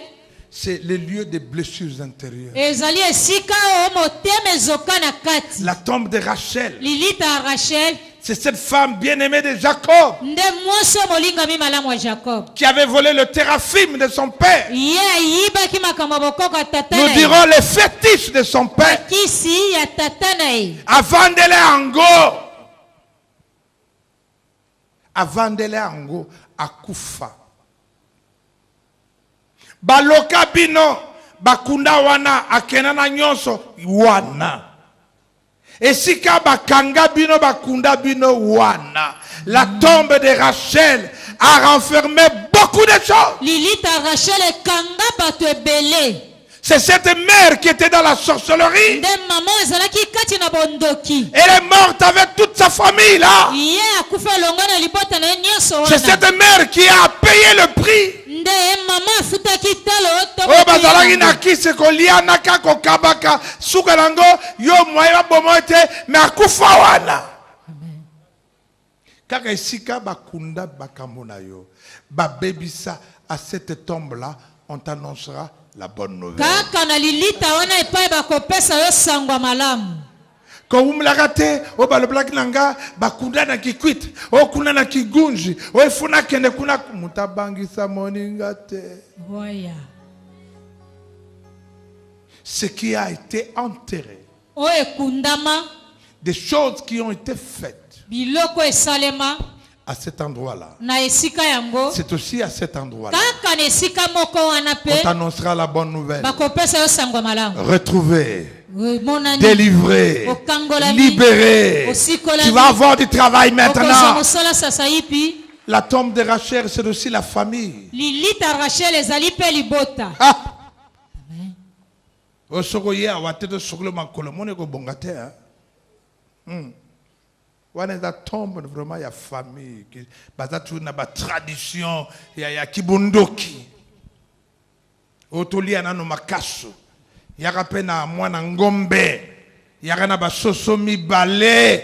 c'est le lieu des blessures intérieures. ezali esika o motema ezoka na kati. La tombe de Rachel, Lilita ya Rachel c'est cette femme bien-aimée de Jacob nde mwasi molingami malamu wa Jacob. qui avait volé le téraphim de son père. Ye ayibaki makambo ya bokoko ya tata Nous na ye. dirons les fétiches de son père. Kisi ya tata na ye. Avandele ango. Avandele ango akufa. Baloka bino bakunda wana akena na nyonso wana. Esika bakanga bino bakunda bino wana. La tombe de Rachel a renfermé beaucoup de choses. Lilita Rachel ekanga bato ebele. C'est cette mère qui était dans la sorcellerie. Nde mama ezalaki kati na bondoki. Elle est morte avec toute sa famille là. Ye akufa elongo na libota na ye nyonso C'est wana. cette mère qui a payé le prix. Nde mama afutaki talo to. Oh bazalaki na kisi kolia naka kokabaka suka nango yo moya bomo ete mais akufa wana. Kaka esika bakunda bakambo na yo babebisa à cette tombe là on t'annoncera la bonne nouvelle. Kaka na lilita wana epai bakopesa yo sangwa malamu. Quand vous me la ratez, oh bah le black nanga, bakunda na kikwit, oh kuna na kigunji, oh ifuna kende kuna mutabangi sa moningate. Voya. Ce qui a été enterré, O ekundama des choses qui ont été faites biloko esalema à cet endroit-là. na esika yango. C'est aussi à cet endroit-là Kaka na esika moko wana on pe t'annoncera la bonne nouvelle. bakopesa yo sangwa malamu. Retrouvé, Monani. délivré, Okangolami. libéré. Osikolami. Tu vas avoir du travail Okozwa maintenant. mosala sasa hivi. La tombe de Rachel, c'est aussi la famille. Lilita Rachel ezali pe libota. Ah! Osokoye awate to sokolo makolo mone ko bongate hein. Wana za tombe vraiment ya famille qui bazatu na ba tradition ya kibundoki. Otolia na no makaso. Yaka pe na mwana ngombe. Yaka na ba soso mibale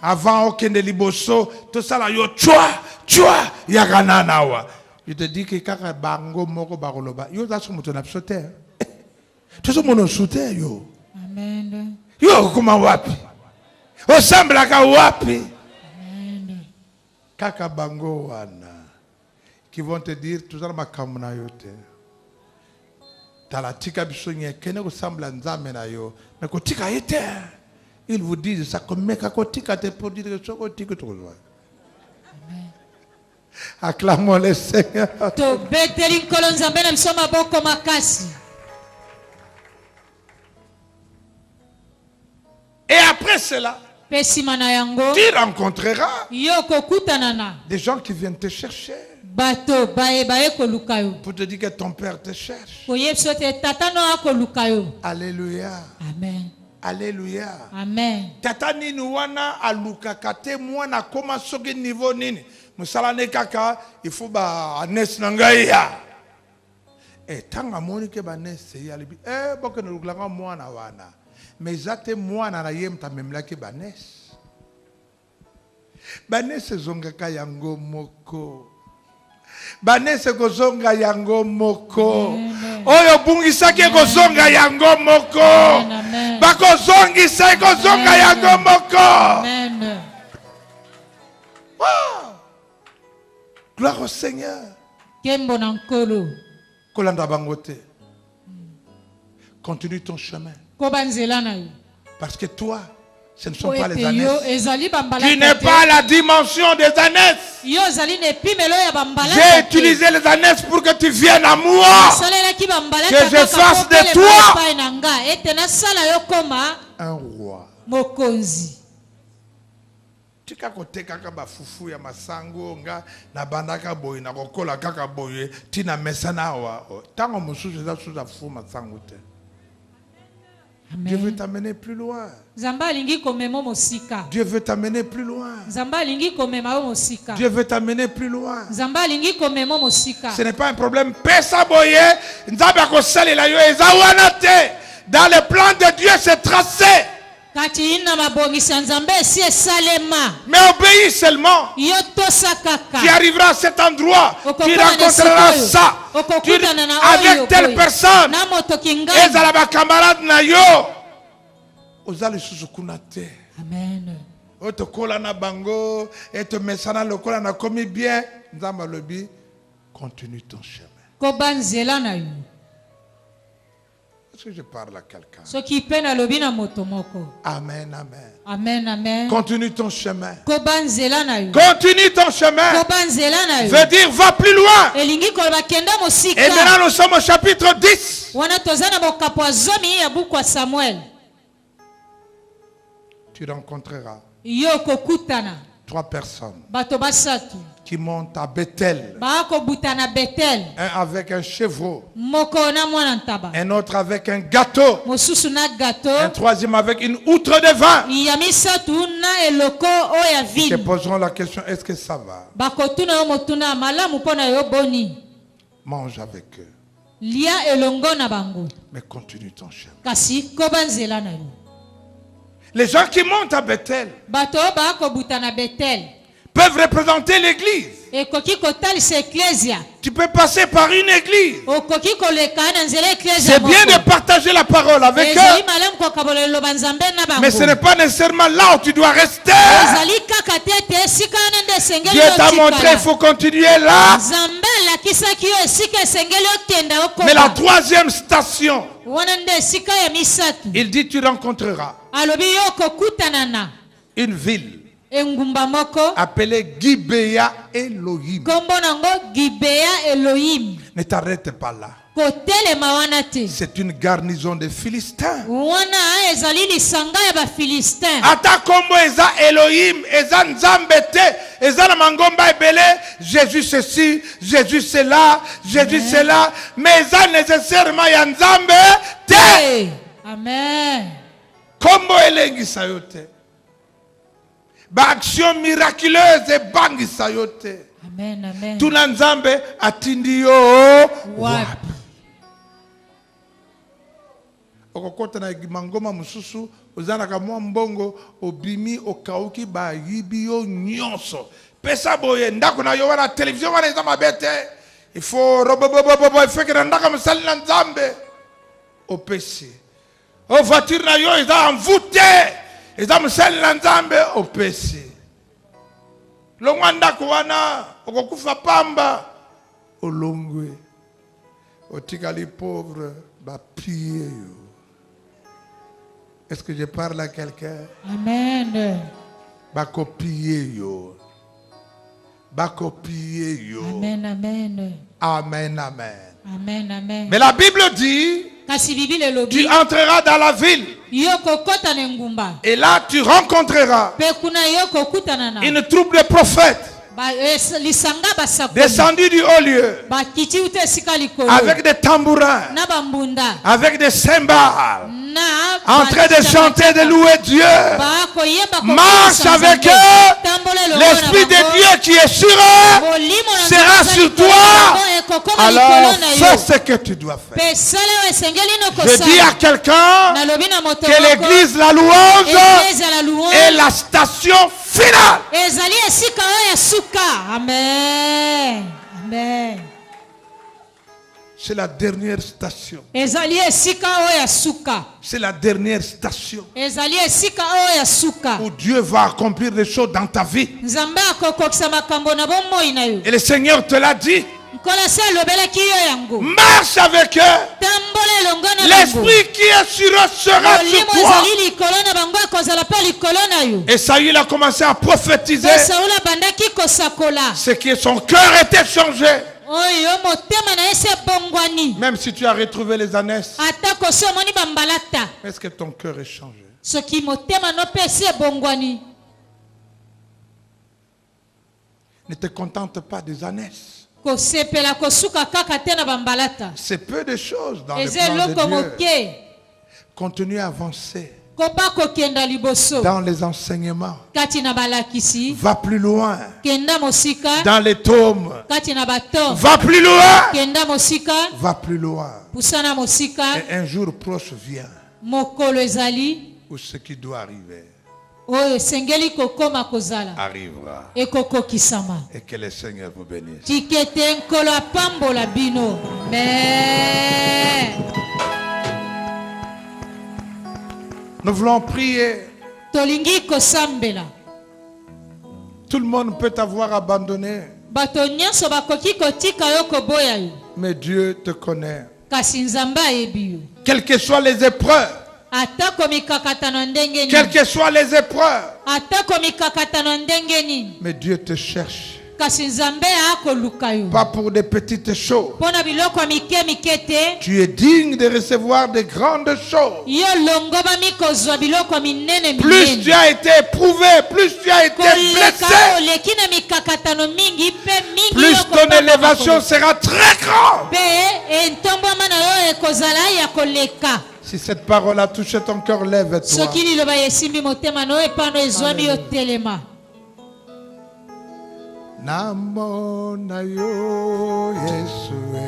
avant okende liboso to sala yo chwa yaka na nawa. Je te dis que kaka bango moko bakoloba yo za somoto na psote. Tout mon soutien yo. Amen. Yo kuma wapi? Osambla ka wapi? Amen. Kaka bango wana. Qui vont te dire tout ça makambo na yo te. Talatika biso nye kene osambla nzambe na yo. Mais kotika yete. Ils vous disent ça comme meka kotika te pour dire que kotika to zo. Acclamons le Seigneur. To beteli nkolo nzambe na biso maboko makasi. Et après cela, Pesima na yango. tu rencontreras Yo kokutana na des gens qui viennent te chercher bato baye koluka yo. pour te dire que ton père te cherche. Koyebisa te tata no akoluka yo. Alléluia. Amen. Alléluia. Amen. Tata nini wana alukaka te mwana koma soki niveau nini. Musala ne kaka il faut ba anes na ngai ya. Tanga moni ke ba nes ya libi. Boke no luklanga mwana wana. Mais zate mwana na yem ta memlaki ba nes. Ba nes zongaka yango moko. Banese kozonga yango moko. Oyo bungisaki kozonga yango moko. Bakozongisa kozonga yango moko. Amen. Wow. Gloire au Seigneur. Kembo na nkolo. Kolanda bangote. Continue ton chemin. Kobanzela na yo. Parce que toi, ce ne sont pas les ânesses. Tu Tu n'es pas la dimension des ânesses. J'ai utilisé les ânesses pour que tu viennes à moi. Que je fasse de toi un roi. mokonzi. Tika koteka kaba fufu ya masango nga na bandaka boye na kokola kaka boye tina mesana wa tango mususu za suza fu masango te. Dieu veut t'amener plus loin. Zamba lingi komemo mosika. Dieu veut t'amener plus loin. Zamba lingi komema mosika. Dieu veut t'amener plus loin. Zamba lingi komemo mosika. Ce n'est pas un problème. Pesa boye nzambe akosali la yo eza wana te. Dans le plan de Dieu c'est tracé. Kati ina mabongisa nzambe si esalema. Mais obéis seulement. Yo tosa kaka. Tu arriveras à cet endroit. Tu rencontreras ça. Avec telle personne. Na moto kinga. Ezala ba camarade na yo. Ozali susukuna te. Amen. Otokola na bango et te mesana lokola na komi bien. Nzamba lobi continue ton chemin. Ko banzela na yo. Est-ce que je parle à quelqu'un? So ki pena lobi na moto moko. Amen, amen. Amen, amen. Continue ton chemin. Ko banzela na yo. Continue ton chemin. Ko banzela na yo. Veut dire va plus loin. Elingi ko bakenda mosika. Et maintenant nous sommes au chapitre 10. Wana tozana bokapo zomi ya buku wa Samuel. Tu rencontreras Yo kokutana 3 personnes bato basatu qui montent à Bethel. Bako butana Bethel. Un avec un chevreau. Moko na mwana ntaba. Un autre avec un gâteau. Mosusu na gâteau. Un troisième avec une outre de vin. Ya misatu na eloko o ya Ils te vin. poseront la question, est-ce que ça va? Bako tuna yo motuna malamu pona yo boni. Mange avec eux. Lia elongo na bango. Mais continue ton chemin. Kasi ko banzela na yo. Les gens qui montent à Bethel Bato bako butana Bethel. peuvent représenter l'église. Ekoki kotalisa ecclesia. Tu peux passer par une église. Okoki koleka na nzela ecclesia. C'est bien de partager la parole avec eux. Ezali malamu ko kabolelo banzambe na bango. Mais ce n'est pas nécessairement là où tu dois rester. Ezali kaka tete sika nende sengeli. Dieu t'a montré, il faut continuer là. Nzambe la kisaki yo sika sengeli okenda okoma. Mais la 3e station, Wana nde sika ya misatu. il dit tu rencontreras Alobi yo kokutanana une ville engumba moko appelée Gibea Elohim. kombo nango Gibea Elohim. Ne t'arrête pas là. Kotelema wana te. C'est une garnison de Philistins. Wana ezali lisanga ya ba Philistin. Ata kombo eza Elohim, eza nzambe te, eza na mangomba ebele, Jésus ceci, Jésus cela, Jésus cela, mais eza nécessairement ya nzambe te. Hey. Amen. Kombo elengisa yo te. Ba action miraculeuse ebangisa yo te. Amen, amen. Tuna nzambe atindi yo Wapi. okokota na mangoma mususu ozanaka mwa mbongo obimi okauki bayibi yo nyonso pesa boye ndako na yo wana television wana eza mabe te il faut robobobobo efekera ndaka mosali na nzambe opesi o voiture na yo eza envoûté eza mosali na nzambe opesi longwa ndako wana okokufa pamba olongwe otikali pauvre bapie yo. Est-ce que je parle à quelqu'un? Amen. Bakopie yo. Bakopie yo. Amen, amen. Amen, amen. Amen, amen. Mais la Bible dit, Kasi Bible elobi tu entreras dans la ville. yo kokota na ngumba. Et là, tu rencontreras Pe kuna yo kokutana na. une troupe de prophètes Lisanga basako. descendus du haut lieu. Bakiti ute sika likolo. Avec des tambourins. Na bambunda. Avec des cymbales. Na En train de chanter, de louer Dieu. Bako yeba ko. Marche avec eux. L'Esprit de Dieu qui est sur eux sera sur toi. Alors fais ce que tu dois faire. Je dis à quelqu'un que l'église, la louange est la station finale. Amen. Amen. C'est la dernière station. C'est la dernière station où Dieu va accomplir des choses dans ta vie. Et le Seigneur te l'a dit. Marche avec eux. L'Esprit qui est sur eux sera sur toi. Et Saül a commencé à prophétiser. C'est que son cœur était changé. Même si tu as retrouvé les ânesses, est-ce que ton cœur est changé? soki motema no pesi ebongwani Ne te contente pas des ânesses. kosepela kosuka kaka te na bambalata C'est peu de choses dans le eza plan eloko de Dieu. moke Continue à avancer koba kokenda liboso dans les enseignements. kati na balakisi Va plus loin kenda mosika dans les tomes. kati na bato Va plus loin. kenda mosika Va plus loin. pusana mosika Et un jour proche vient mokolo ezali où ce qui doit arriver oyo esengeli kokoma kozala arrivera. ekokokisama Et que le Seigneur vous bénisse. tikete nkolo apambola bino mais Nous voulons prier. tolingi kosambela Tout le monde peut t'avoir abandonné, bato nyonso bakoki kotika yo koboya yo mais Dieu te connaît. kasi nzambe ayebi yo Quelles que soient les épreuves, atako mikakatano ndenge quelles nini que soient les épreuves, atako mikakatano ndenge nini mais Dieu te cherche. kasi nzambe akoluka yo Pas pour des petites choses. mpo na biloko ya mike te Tu es digne de recevoir de grandes choses. yo longoba mikozwa biloko ya minene Plus tu as été éprouvé, plus tu as été koleka blessé, oleki na mikakatano mingi mpe mingi plus yo ton kopamba élévation makolo. sera très grande. mpe entombwama na yo ekozala ya koleka Si cette parole a touché ton cœur, lève-toi. soki liloba esimbi motema na yo epano ezwami yo telema Namona yo Yesue.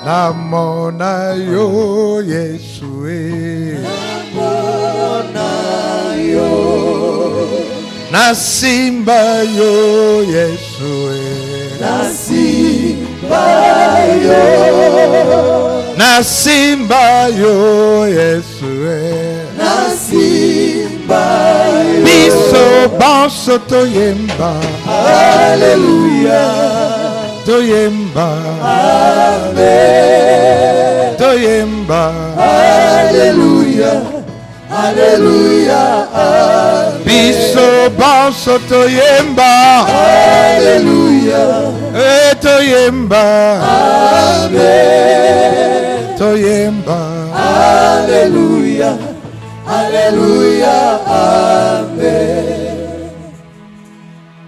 Namona yo Yesue. Nasimba yo Yesue. Nasimba yo Yesue. Biso banso toyemba. Alléluia. Toyemba. Amen. Toyemba. Alléluia. Alléluia. Biso banso toyemba. Alléluia. Et toyemba. Amen. Toyemba. Alléluia. Alléluia, Amen.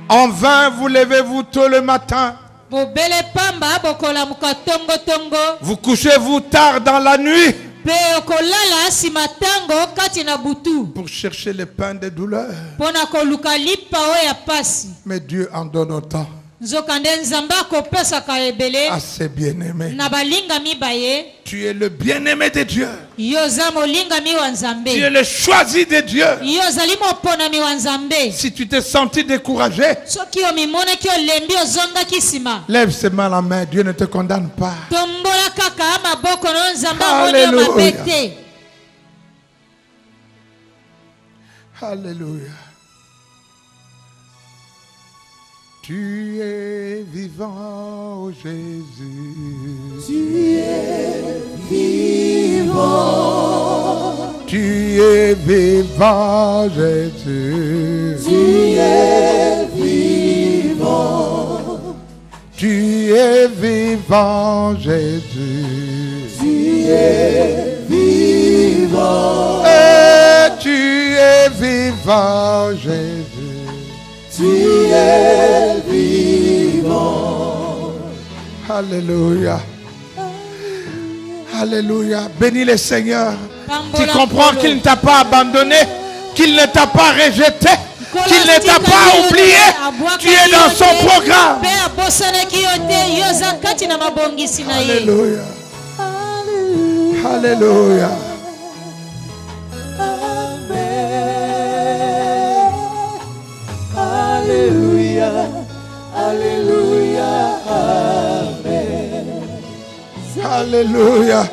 En vain vous levez-vous tôt le matin. bobele pamba bokolamuka tongo Vous couchez-vous tard dans la nuit mpe okolala nsima ntango kati na butu pour chercher le pain de douleur. mpo na koluka lipa oyo ya pasi Mais Dieu en donne autant nzoka nde nzambe akopesaka ebele à ses bien-aimés. na balingami baye Tu es le bien-aimé de Dieu. yo oza molingami wa Tu es nzambe le choisi de Dieu. yo ozali moponami wa nzambe Si tu t'es senti découragé, soki omimonaki olembi ozongaki nsima lève seulement la main. Dieu ne te condamne pas. tombola kaka maboko na yo nzambe amoni yo Alléluia. mabe te Alléluia. Tu es vivant, oh Jésus. Tu es vivant. Tu es vivant, Jésus. Tu es vivant. Tu es vivant, Jésus. Tu es vivant. Et tu es vivant, Jésus. Tu es vivant. Alléluia. Alléluia. Bénis le Seigneur. Tu comprends qu'il ne t'a pas abandonné, qu'il ne t'a pas rejeté, qu'il ne t'a pas oublié. Tu es dans son programme. Alléluia. Alléluia. Alléluia, Alléluia, Amen. Alléluia.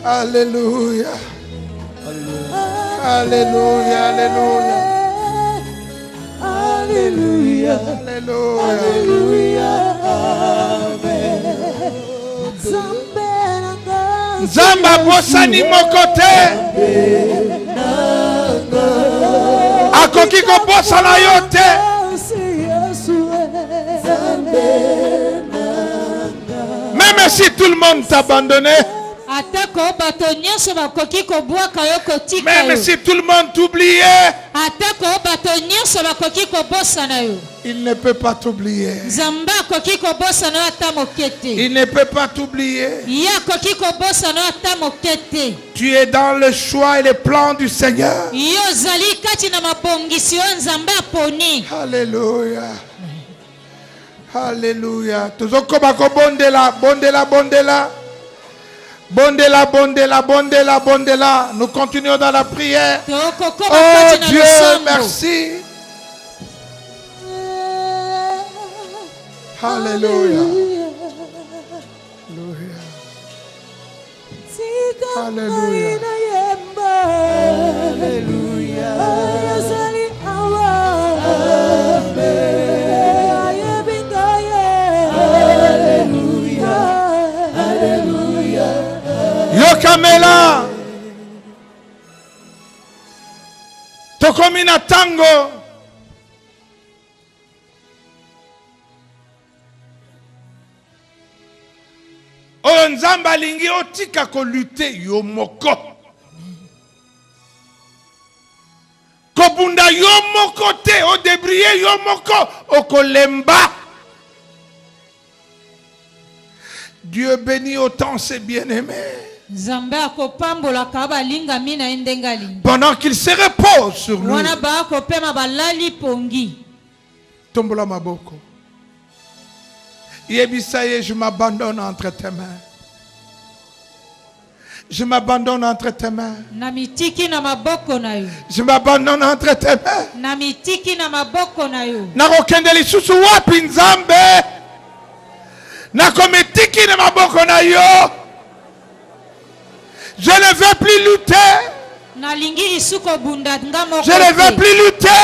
Alléluia. Alléluia. Alléluia. Alléluia, Alléluia. Alléluia, Amen. Zamba bosani mokote. Akoki ko bosana yote. Même si tout le monde t'a abandonné, même si tout le monde t'oubliait, il ne peut pas t'oublier. Il ne peut pas t'oublier. Tu es dans le choix et le plan du Seigneur. Alléluia. Alléluia. Bondela, bondela, bondela. Bondela, bondela, bondela, bondela. Nous continuons dans la prière. Oh Dieu, merci. Alléluia. Alléluia. Alléluia. Yokamela Tokomina tango oyo nzambe alingi otika kolute yo moko kobunda yo moko te odebriye yo moko okolemba. Dieu bénit autant ses bien-aimés. Pendant qu'il se repose sur lui. Tombola maboko. Yebisaye, je m'abandonne entre tes mains. Je m'abandonne entre tes mains. Je m'abandonne entre tes mains. Narokende lisusu wapi nzambe. Nakometiki na maboko na yo. Je ne veux plus lutter. Je ne veux plus lutter.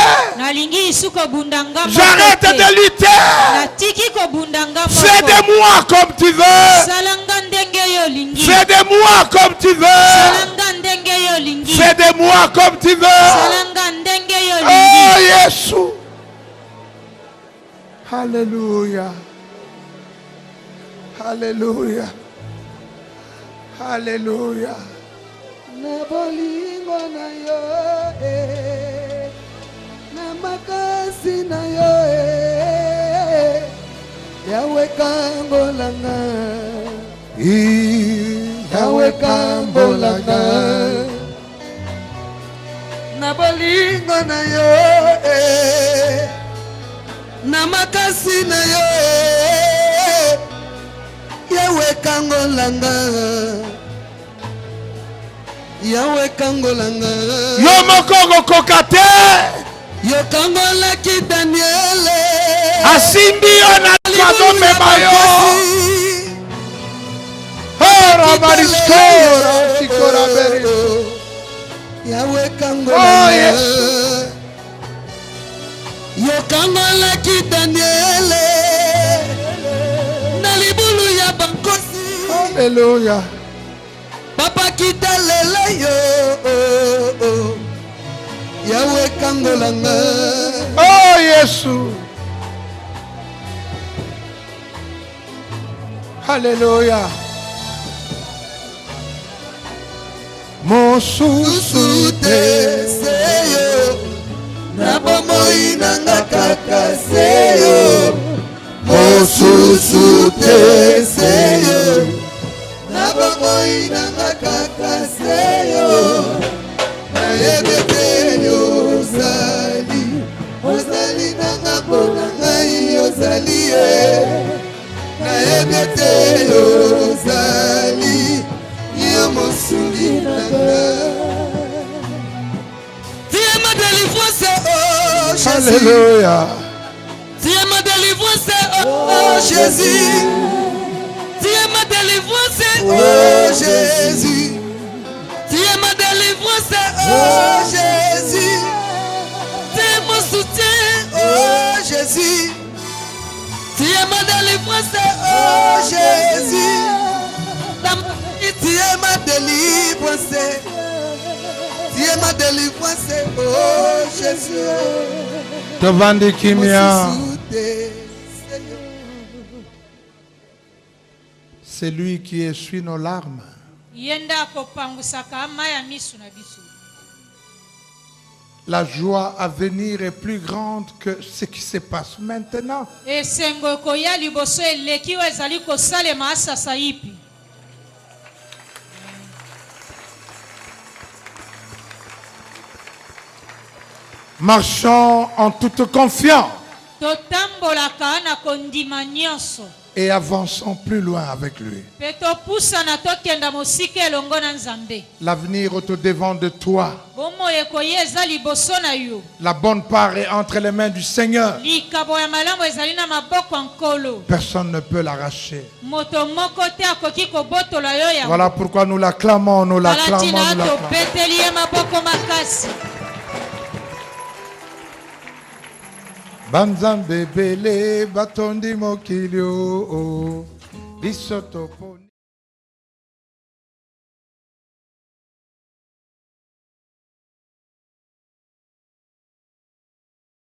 J'arrête de lutter. Fais de moi comme tu veux. Fais de moi comme tu veux. Fais de moi comme tu veux. Oh Jésus. Alléluia. Alléluia. Alléluia. Na bolingo na yo na makasi na yo Yawe kambolanga Yawe kambolanga na bolingo na yo na makasi na yo Yawe kangolanga Yawe kangolanga Yo moko kokate Yo kangola ki Daniele Asimbi ona kado mebayo Hora mariskora Sikora beri Yawe kangolanga Oh yes Yo kangola ki Daniele Alléluia. Papa kitalela yo Yawe kangolanga Oh Yesu. Alléluia. Mon susu te seyo na bomoi nanga kaka seyo Mon susu te seyo Nabomoy nanga kakaseyo Nayebeteyo Ozali nanga bonanga Ozaliye Nayebeteyo Ozali Yo mosuli nanga Tu es ma délivrance oh Jésus Alléluia Tu es ma délivrance oh Jésus Tu es ma délivrance, oh Jésus. Tu es ma délivrance, oh Jésus. Tu es mon soutien, oh Jésus. Tu es ma délivrance, oh Jésus. Tu es ma délivrance. Tu es ma délivrance, oh Jésus. Tovandi kimia. C'est lui qui essuie nos larmes. La joie à venir est plus grande que ce qui se passe maintenant. Marchons en toute confiance et avançons plus loin avec lui. L'avenir est au devant de toi. La bonne part est entre les mains du Seigneur. Personne ne peut l'arracher. Voilà pourquoi nous l'acclamons, nous l'acclamons, nous l'acclamons. Banzambe bele batondi mokilio bisoto poni.